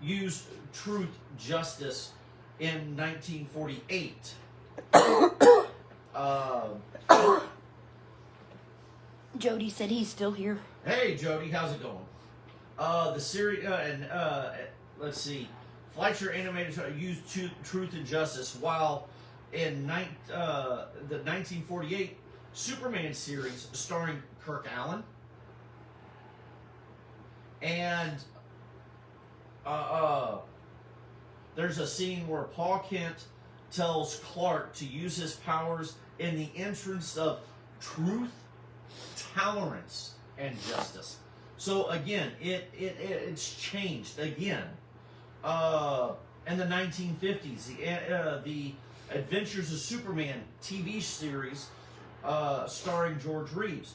Speaker 1: used Truth, Justice in 1948.
Speaker 2: Jody said he's still here.
Speaker 1: Hey, Jody, how's it going? The series, let's see, Fleischer animated used Truth and Justice, while in the 1948 Superman series starring Kirk Allen and there's a scene where Paul Kent tells Clark to use his powers in the interest of truth, tolerance, and justice. So again, it's changed again. In the 1950s, the Adventures of Superman TV series starring George Reeves.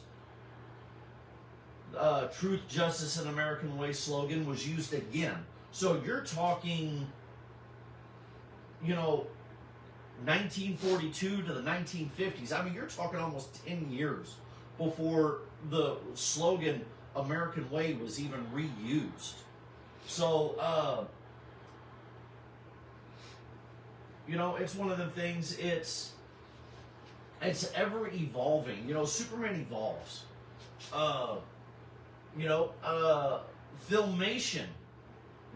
Speaker 1: Truth, Justice, and American Way slogan was used again. So you're talking, 1942 to the 1950s. I mean, you're talking almost 10 years before the slogan American Way was even reused. So, it's one of the things, it's ever evolving. Superman evolves. Filmation.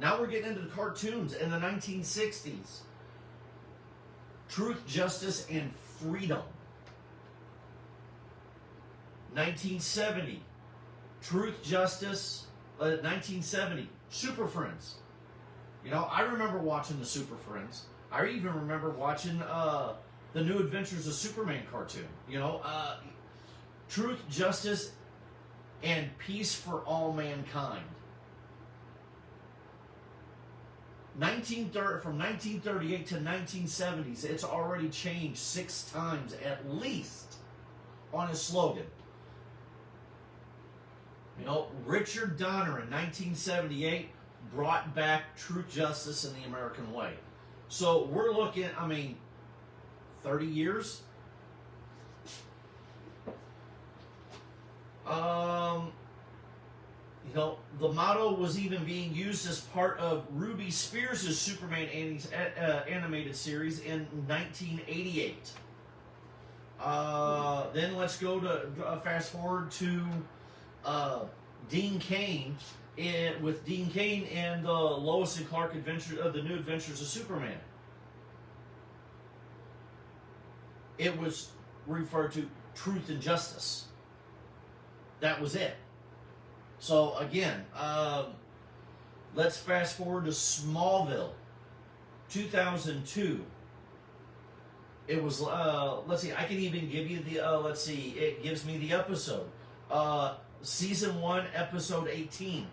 Speaker 1: Now we're getting into the cartoons in the 1960s. Truth, Justice, and Freedom. 1970. Truth, Justice. 1970. Super Friends. I remember watching the Super Friends. I even remember watching the New Adventures of Superman cartoon. Truth, Justice, and Peace for All Mankind. From 1938 to 1970s, it's already changed 6 times at least on his slogan. Richard Donner in 1978 brought back Truth, Justice, and the American Way. So we're looking, 30 years. The motto was even being used as part of Ruby Spears' Superman animated series in 1988. Then let's go to fast forward to Dean Cain, with Dean Cain and the Lois and Clark the New Adventures of Superman. It was referred to Truth and Justice. That was it. So again, let's fast forward to Smallville, 2002. It was, let's see, I can even give you the, it gives me the episode. Season 1, episode 18,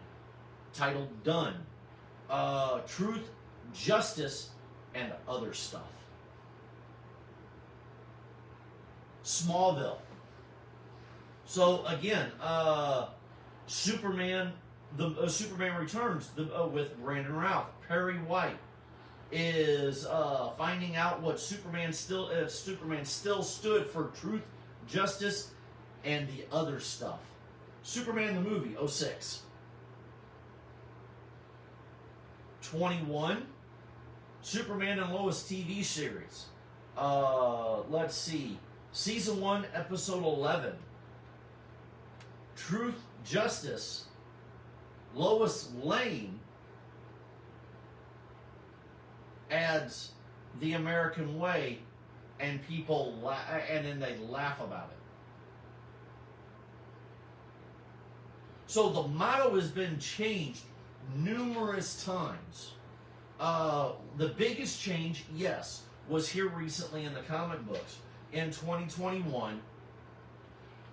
Speaker 1: titled Done. Truth, Justice, and Other Stuff. Smallville. So again, Superman, Superman Returns with Brandon Routh. Perry White is finding out what Superman still stood for: truth, justice, and the other stuff. Superman the movie, 06. 21. Superman and Lois TV series. Let's see. Season 1, episode 11. Truth, Justice, Lois Lane adds the American way, and people and then they laugh about it. So the motto has been changed numerous times. The biggest change, yes, was here recently in the comic books in 2021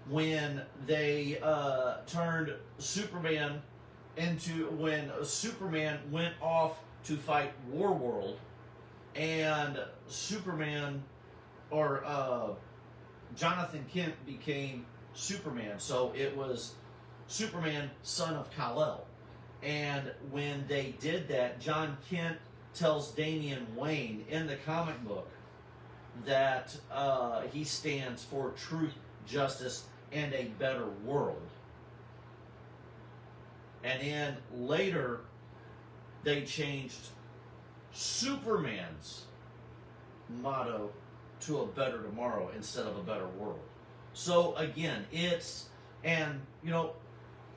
Speaker 1: when they turned Superman into when Superman went off to fight Warworld, and Superman or Jonathan Kent became Superman. So it was Superman, son of Kal-El. And when they did that, John Kent tells Damian Wayne in the comic book that he stands for truth, justice, and a better world. And then later, they changed Superman's motto to a better tomorrow instead of a better world. So again,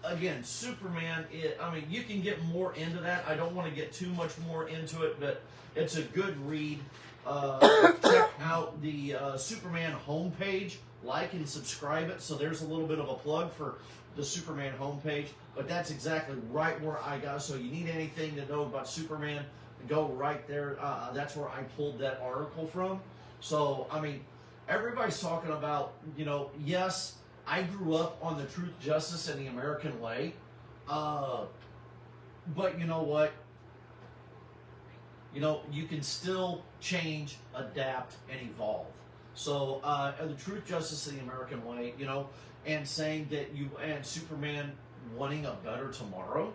Speaker 1: again, Superman, you can get more into that. I don't want to get too much more into it, but it's a good read. Check out the Superman homepage. Like and subscribe it. So there's a little bit of a plug for the Superman homepage. But that's exactly right where I go. So you need anything to know about Superman, go right there. That's where I pulled that article from. So, everybody's talking about, yes, I grew up on the truth, justice, and the American way. But you know what? You can still change, adapt, and evolve. So, the truth, justice, and the American way, and saying that and Superman wanting a better tomorrow.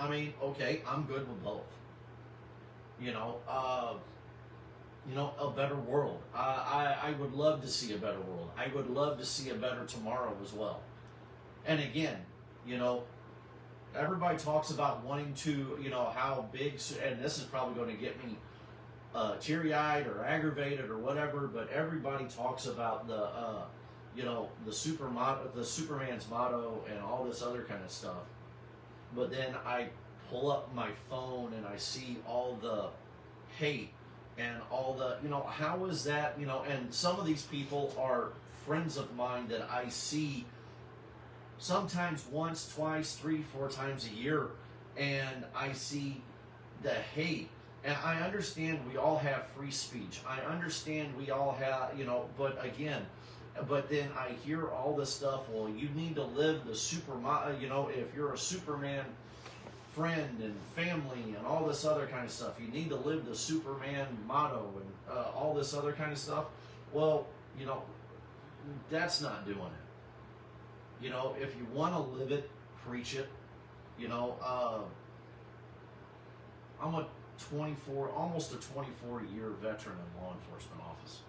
Speaker 1: Okay, I'm good with both. A better world. I would love to see a better world. I would love to see a better tomorrow as well. And again, everybody talks about wanting to, how big, and this is probably going to get me teary-eyed or aggravated or whatever, but everybody talks about the Superman's motto and all this other kind of stuff. But then I pull up my phone and I see all the hate and all the, how is that, and some of these people are friends of mine that I see sometimes once, twice, 3, 4 times a year, and I see the hate. And I understand we all have free speech. I understand we all have, but then I hear all this stuff, well, you need to live the if you're a Superman friend and family and all this other kind of stuff, you need to live the Superman motto and all this other kind of stuff. Well, that's not doing it. If you want to live it, preach it. I'm almost a 24-year veteran in law enforcement office,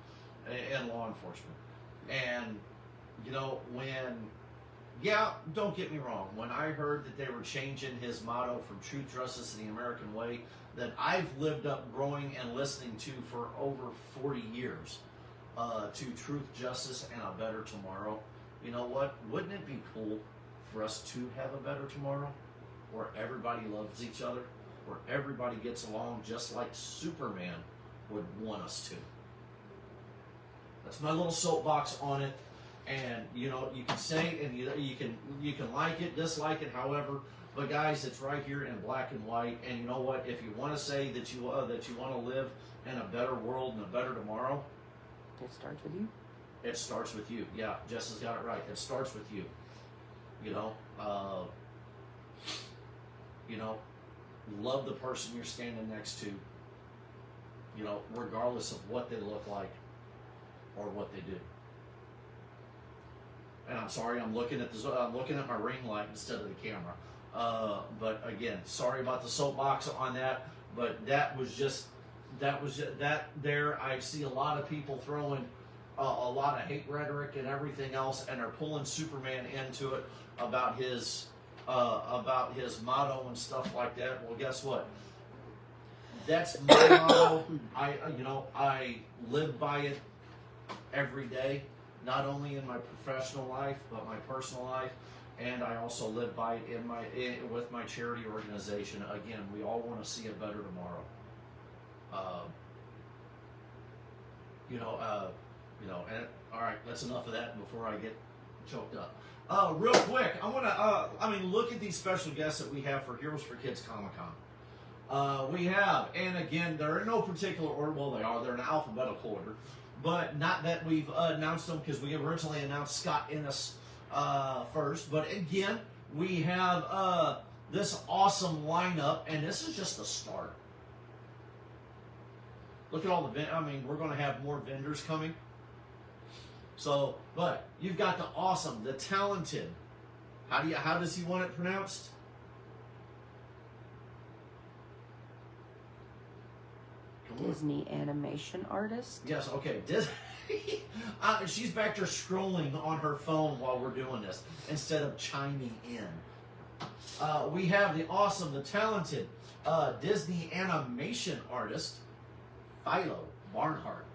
Speaker 1: and law enforcement. And, don't get me wrong. When I heard that they were changing his motto from truth, justice, and the American way, that I've lived up growing and listening to for over 40 years, to truth, justice, and a better tomorrow, you know what? Wouldn't it be cool for us to have a better tomorrow where everybody loves each other, where everybody gets along just like Superman would want us to? That's my little soapbox on it. And you can say, and you can like it, dislike it, however. But guys, it's right here in black and white. And you know what? If you want to say that you want to live in a better world and a better tomorrow,
Speaker 2: it starts with you.
Speaker 1: It starts with you. Yeah, Jess has got it right. It starts with you. Love the person you're standing next to. Regardless of what they look like or what they do. And I'm sorry, I'm looking at my ring light instead of the camera. But again, sorry about the soapbox on that. But that was that there. I see a lot of people throwing a lot of hate rhetoric and everything else, and they're pulling Superman into it about his motto and stuff like that. Well, guess what? That's my motto. I live by it every day. Not only in my professional life, but my personal life, and I also live by it with my charity organization. Again, we all want to see a better tomorrow. And all right, that's enough of that before I get choked up. Real quick, I want to, look at these special guests that we have for Heroes for Kids Comic-Con. We have, and again, they're in no particular order. Well, they're in alphabetical order, but not that we've announced them because we originally announced Scott Innes first. But again, we have this awesome lineup, and this is just the start. Look at all the, we're going to have more vendors coming. So, but you've got the awesome, the talented. How does he want it pronounced?
Speaker 2: Disney animation artist.
Speaker 1: Yes, okay. She's back there scrolling on her phone while we're doing this instead of chiming in. We have the awesome, the talented Disney animation artist, Philo Barnhart.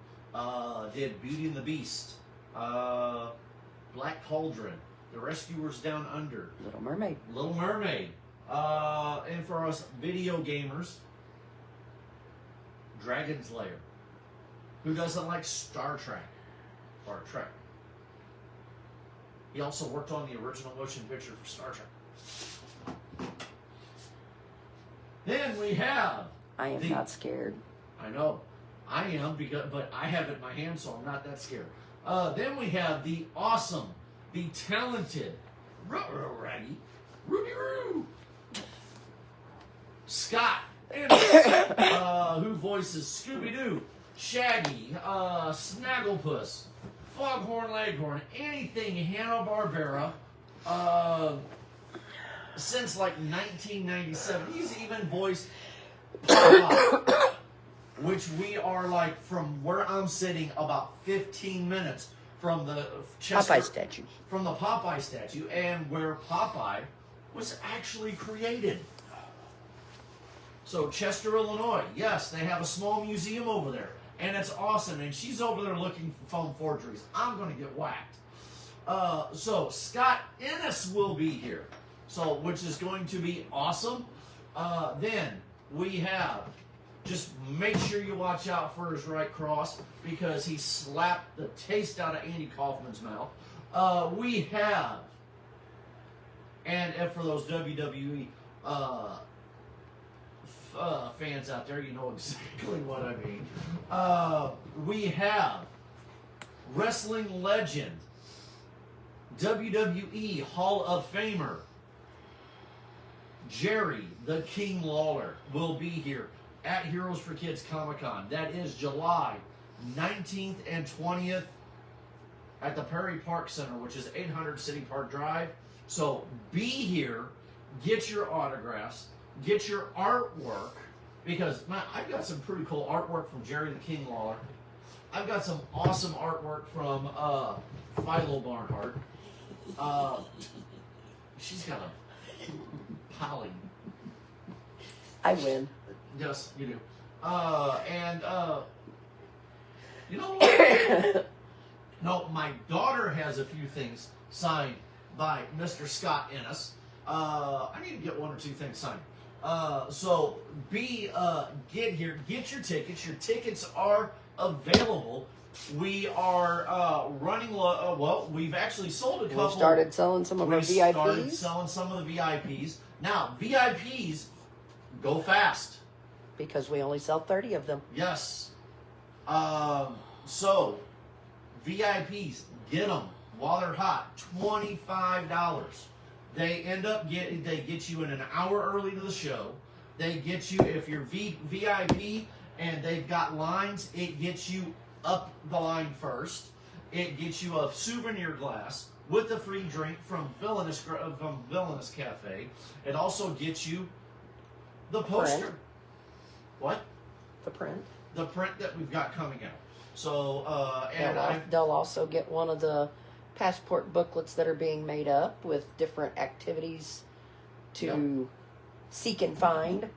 Speaker 1: Did Beauty and the Beast, Black Cauldron, The Rescuers Down Under,
Speaker 2: Little Mermaid.
Speaker 1: And for us video gamers, Dragon's Lair. Who doesn't like Star Trek or Trek? He also worked on the original motion picture for Star Trek. Then we have.
Speaker 2: I am not scared.
Speaker 1: I know, I am but I have it in my hand, so I'm not that scared. Then we have the awesome, the talented, Raggy, Ruby Roo, Scott Innes, who voices Scooby-Doo, Shaggy, Snagglepuss, Foghorn Leghorn, anything Hanna-Barbera, since like 1997. He's even voiced Popeye, which we are like from where I'm sitting about 15 minutes from the
Speaker 2: Popeye statue.
Speaker 1: From the Popeye statue, and where Popeye was actually created. So Chester, Illinois, yes, they have a small museum over there, and it's awesome. And she's over there looking for foam forgeries. I'm going to get whacked. So Scott Innes will be here, so which is going to be awesome. Then we have, just make sure you watch out for his right cross because he slapped the taste out of Andy Kaufman's mouth. We have, and for those WWE fans out there, you know exactly what I mean. We have wrestling legend, WWE Hall of Famer, Jerry the King Lawler will be here at Heroes for Kids Comic-Con. That is July 19th and 20th at the Perry Park Center, which is 800 City Park Drive. So be here, get your autographs, get your artwork, because man, I've got some pretty cool artwork from Jerry the King Lawler. I've got some awesome artwork from Philo Barnhart. She's got a Polly.
Speaker 2: I win.
Speaker 1: Yes, you do. You know what? No, my daughter has a few things signed by Mr. Scott Innes. I need to get one or two things signed. So get here, get your tickets. Your tickets are available. We are running low. Well, we've actually sold a couple.
Speaker 2: We started selling some of our VIPs.
Speaker 1: We started selling some of the VIPs. Now, VIPs go fast.
Speaker 2: Because we only sell 30 of them.
Speaker 1: Yes. So, VIPs, get them while they're hot. $25. They get you in an hour early to the show. They get you, if you're VIP and they've got lines, it gets you up the line first. It gets you a souvenir glass with a free drink from Villainous Cafe. It also gets you the poster.
Speaker 2: Print.
Speaker 1: What?
Speaker 2: The print.
Speaker 1: The print that we've got coming out. So, and
Speaker 2: they'll also get one of the passport booklets that are being made up with different activities to seek and find.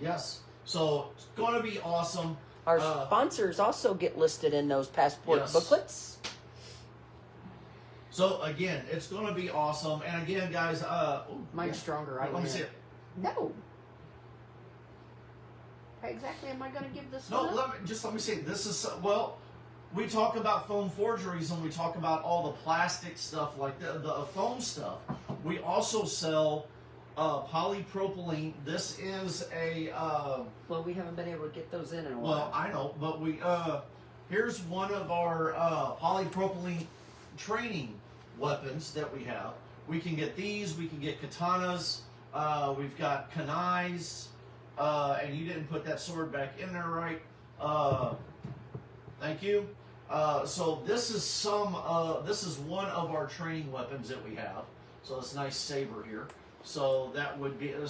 Speaker 1: Yes. So, it's going to be awesome.
Speaker 2: Our sponsors also get listed in those passport booklets.
Speaker 1: So, again, it's going to be awesome. And again, guys,
Speaker 2: mine's stronger.
Speaker 1: Let me see it.
Speaker 2: No. How exactly am I going to give this
Speaker 1: No,
Speaker 2: one up?
Speaker 1: let me see. This is, well, we talk about foam forgeries and we talk about all the plastic stuff like the foam stuff. We also sell polypropylene. This is a
Speaker 2: Well, we haven't been able to get those in a while.
Speaker 1: well, I know, but we here's one of our polypropylene training weapons that we have. We can get these. We can get katanas. We've got kunais. And you didn't put that sword back in there right. Thank you. So this is this is one of our training weapons that we have. So this nice saber here. So that would be
Speaker 2: The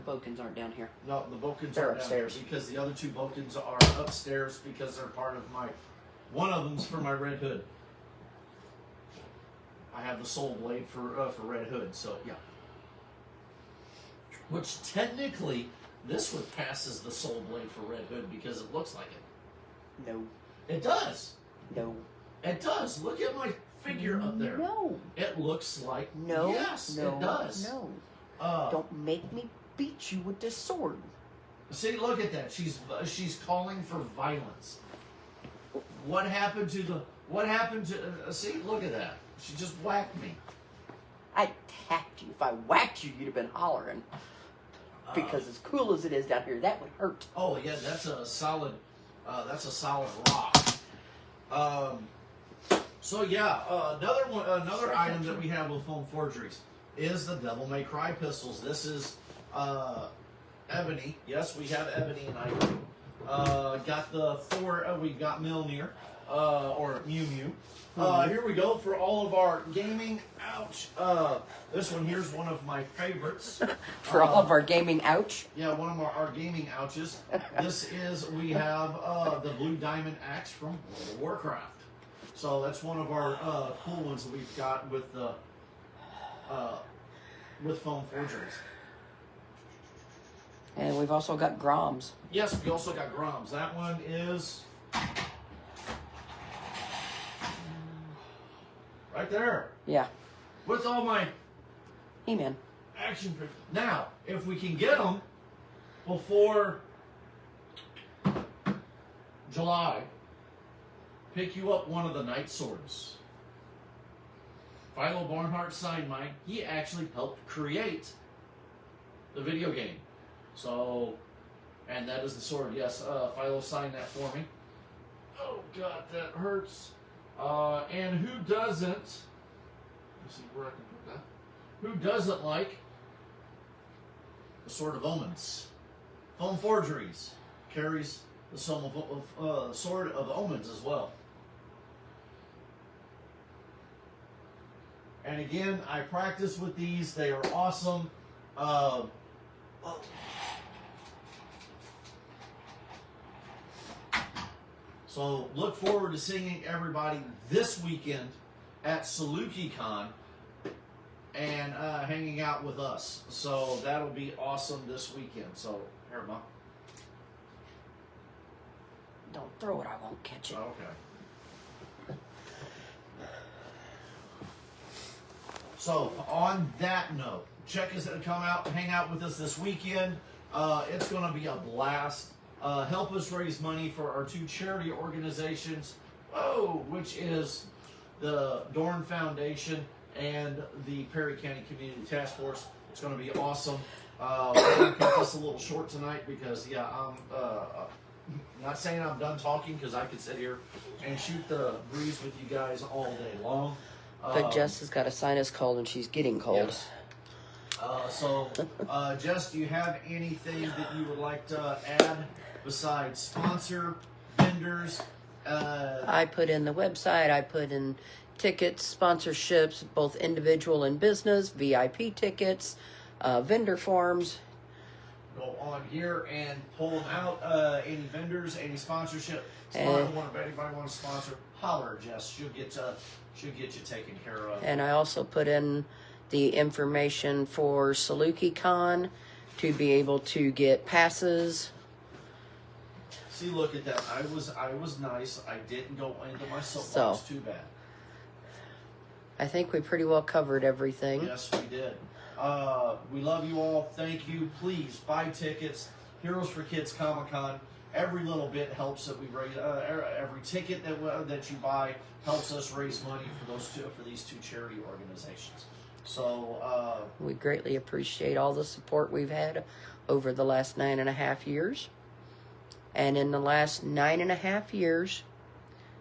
Speaker 2: Bokens aren't down here.
Speaker 1: no, the Bokens
Speaker 2: They're
Speaker 1: are down here
Speaker 2: upstairs.
Speaker 1: because the other two Bokens are upstairs because they're part of my. One of them's for my Red Hood. I have the soul blade for Red Hood, so yeah. Which technically, this would pass as the soul blade for Red Hood because it looks like it.
Speaker 2: No.
Speaker 1: It does.
Speaker 2: No.
Speaker 1: It does. Look at my figure up there.
Speaker 2: No.
Speaker 1: It looks like.
Speaker 2: No.
Speaker 1: Yes,
Speaker 2: no,
Speaker 1: it does.
Speaker 2: No.
Speaker 1: Uh,
Speaker 2: Don't make me beat you with this sword.
Speaker 1: See, look at that. She's calling for violence. What happened to the? What happened to? See, look at that. She just whacked me.
Speaker 2: I tapped you. If I whacked you, you'd have been hollering. Because as cool as it is down here, that would hurt.
Speaker 1: Oh yeah, that's a solid rock. So yeah, another item that we have with foam forgeries is the Devil May Cry pistols. This is ebony. Yes, we have ebony and ivory. Got the Thor. We've got Mjolnir or Mew Mew. Here we go for all of our gaming. Ouch. This one here's one of my favorites.
Speaker 2: For all of our gaming, ouch.
Speaker 1: Yeah, one of our gaming ouches. We have the Blue Diamond Axe from World of Warcraft. So that's one of our cool ones that we've got with foam forgeries.
Speaker 2: And we've also got Groms.
Speaker 1: Yes, we also got Groms. That one is right there.
Speaker 2: Yeah.
Speaker 1: With all my
Speaker 2: He-Man.
Speaker 1: action figures. Now, if we can get them before July, pick you up one of the Night Swords. Philo Barnhart signed mine. He actually helped create the video game. So, and that is the sword. Yes, Philo signed that for me. Oh God, that hurts. And who doesn't? Let's see where I can put that. Who doesn't like the Sword of Omens? Foam Forgeries carries the Sword of Omens as well. And again, I practice with these. They are awesome. So look forward to seeing everybody this weekend at Saluki Con and hanging out with us. So that'll be awesome this weekend. So here, Mom.
Speaker 2: Don't throw it, I won't catch it.
Speaker 1: Okay. So on that note, check us out, come out, hang out with us this weekend. It's going to be a blast. Help us raise money for our two charity organizations, which is the Dorn Foundation and the Perry County Community Task Force. It's going to be awesome. We're going to cut this a little short tonight because, yeah, I'm not saying I'm done talking because I could sit here and shoot the breeze with you guys all day long.
Speaker 2: But Jess has got a sinus cold and she's getting cold.
Speaker 1: Yes. Jess, do you have anything that you would like to add besides sponsor, vendors?
Speaker 2: I put in the website, I put in tickets, sponsorships, both individual and business, VIP tickets, vendor forms.
Speaker 1: Go on here and pull them out. Any vendors, any sponsorship. Anybody want to sponsor? Holler, Jess. She'll get you taken care of.
Speaker 2: And I also put in the information for Saluki Con to be able to get passes.
Speaker 1: See, look at that. I was nice. I didn't go into my soapbox too bad.
Speaker 2: I think we pretty well covered everything.
Speaker 1: Yes, we did. We love you all. Thank you. Please buy tickets. Heroes for Kids Comicon. Every little bit helps that we raise. Every ticket that you buy helps us raise money for these two charity organizations. So
Speaker 2: we greatly appreciate all the support we've had over the last 9.5 years. And in the last 9.5 years,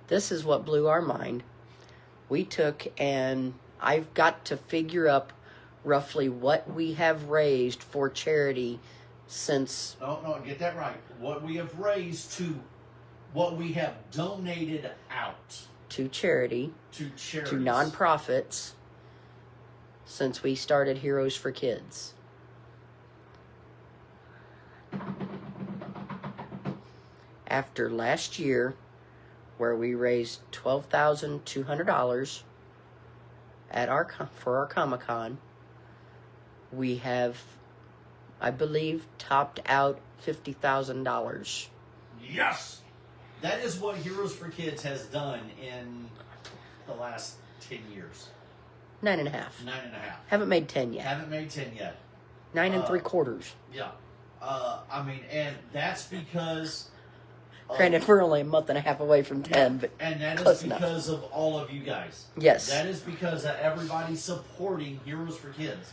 Speaker 2: this is what blew our mind. We took, and I've got to figure up roughly what we have raised for charity since...
Speaker 1: No, get that right. What we have raised to what we have donated out.
Speaker 2: To charity.
Speaker 1: To charities.
Speaker 2: To nonprofits since we started Heroes for Kids. After last year, where we raised $12,200 for our Comic-Con, we have, I believe, topped out $50,000.
Speaker 1: Yes! That is what Heroes for Kids has done in the last 10 years.
Speaker 2: 9.5.
Speaker 1: 9.5.
Speaker 2: Haven't made 10 yet.
Speaker 1: Haven't made 10 yet.
Speaker 2: 9 3/4.
Speaker 1: Yeah. And that's because...
Speaker 2: Granted, we're only a month and a half away from 10, but
Speaker 1: and that is because of all of you guys.
Speaker 2: Yes.
Speaker 1: That is because of everybody supporting Heroes for Kids.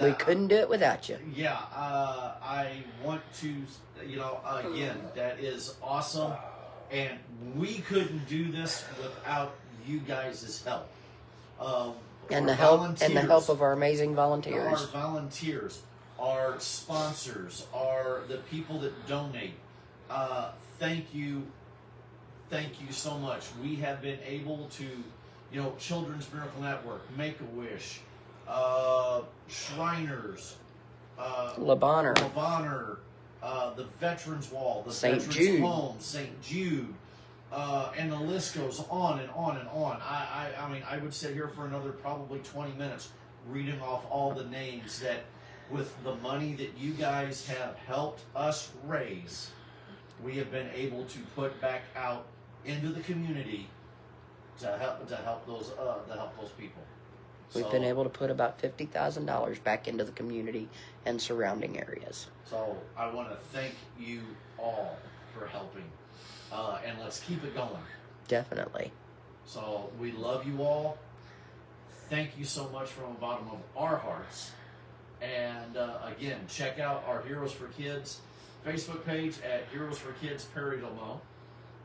Speaker 2: We couldn't do it without you.
Speaker 1: Yeah, I want to, again, that is awesome. And we couldn't do this without you guys' help.
Speaker 2: And the help of our amazing volunteers.
Speaker 1: Our volunteers, our sponsors, are the people that donate. Thank you so much. We have been able to, Children's Miracle Network, Make-A-Wish, Shriners,
Speaker 2: Le Bonheur,
Speaker 1: the Veterans Wall, the
Speaker 2: St.
Speaker 1: Veterans
Speaker 2: Jude.
Speaker 1: Home, St. Jude, and the list goes on and on and on. I mean, I would sit here for another probably 20 minutes reading off all the names that, with the money that you guys have helped us raise, we have been able to put back out into the community to help those people.
Speaker 2: We've been able to put about $50,000 back into the community and surrounding areas.
Speaker 1: So I want to thank you all for helping, and let's keep it going.
Speaker 2: Definitely.
Speaker 1: So we love you all. Thank you so much from the bottom of our hearts. And again, check out our Heroes for Kids Facebook page at Heroes for Kids Perryville Mo,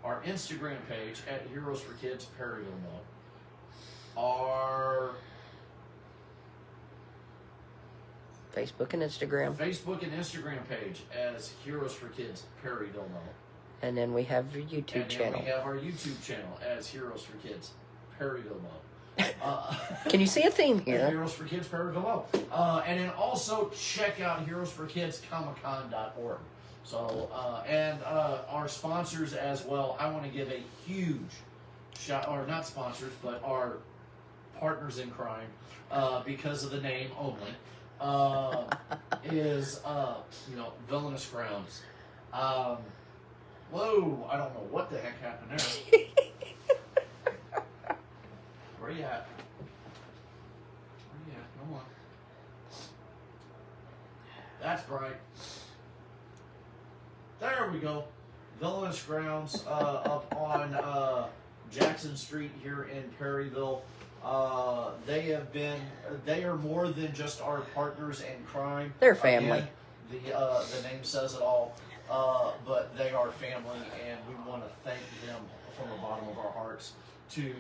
Speaker 1: our Instagram page at Heroes for Kids Perryville Mo, our
Speaker 2: Facebook and Instagram
Speaker 1: page as Heroes for Kids Perryville Mo.
Speaker 2: And then we have your YouTube channel.
Speaker 1: We have our YouTube channel as Heroes for Kids Perryville Mo.
Speaker 2: Can you see a theme here?
Speaker 1: Heroes for Kids Perryville Mo. And then also check out Heroes for Kids Comicon.org. So, and our sponsors as well. I want to give a huge shout, or not sponsors, but our partners in crime, because of the name only, is, Villainous Grounds. Whoa, I don't know what the heck happened there. Where you at? Come on. That's right. There we go. Villainous Grounds up on Jackson Street here in Perryville. They are more than just our partners in crime.
Speaker 2: They're family.
Speaker 1: Again, the name says it all. But they are family, and we want to thank them from the bottom of our hearts to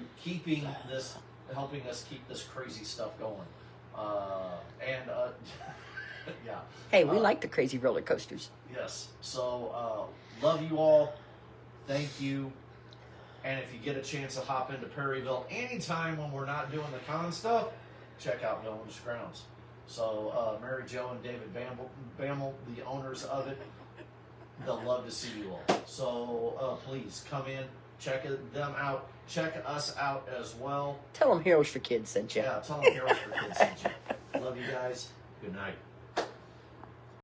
Speaker 1: helping us keep this crazy stuff going. Yeah.
Speaker 2: Hey, we like the crazy roller coasters.
Speaker 1: Yes. So, love you all. Thank you. And if you get a chance to hop into Perryville anytime when we're not doing the con stuff, check out Villainous Grounds. So, Mary Jo and David Bammel, the owners of it, they'll love to see you all. So, please come in, check them out. Check us out as well.
Speaker 2: Tell them Heroes for Kids sent you.
Speaker 1: Yeah, tell them Heroes for Kids sent you. Love you guys. Good night.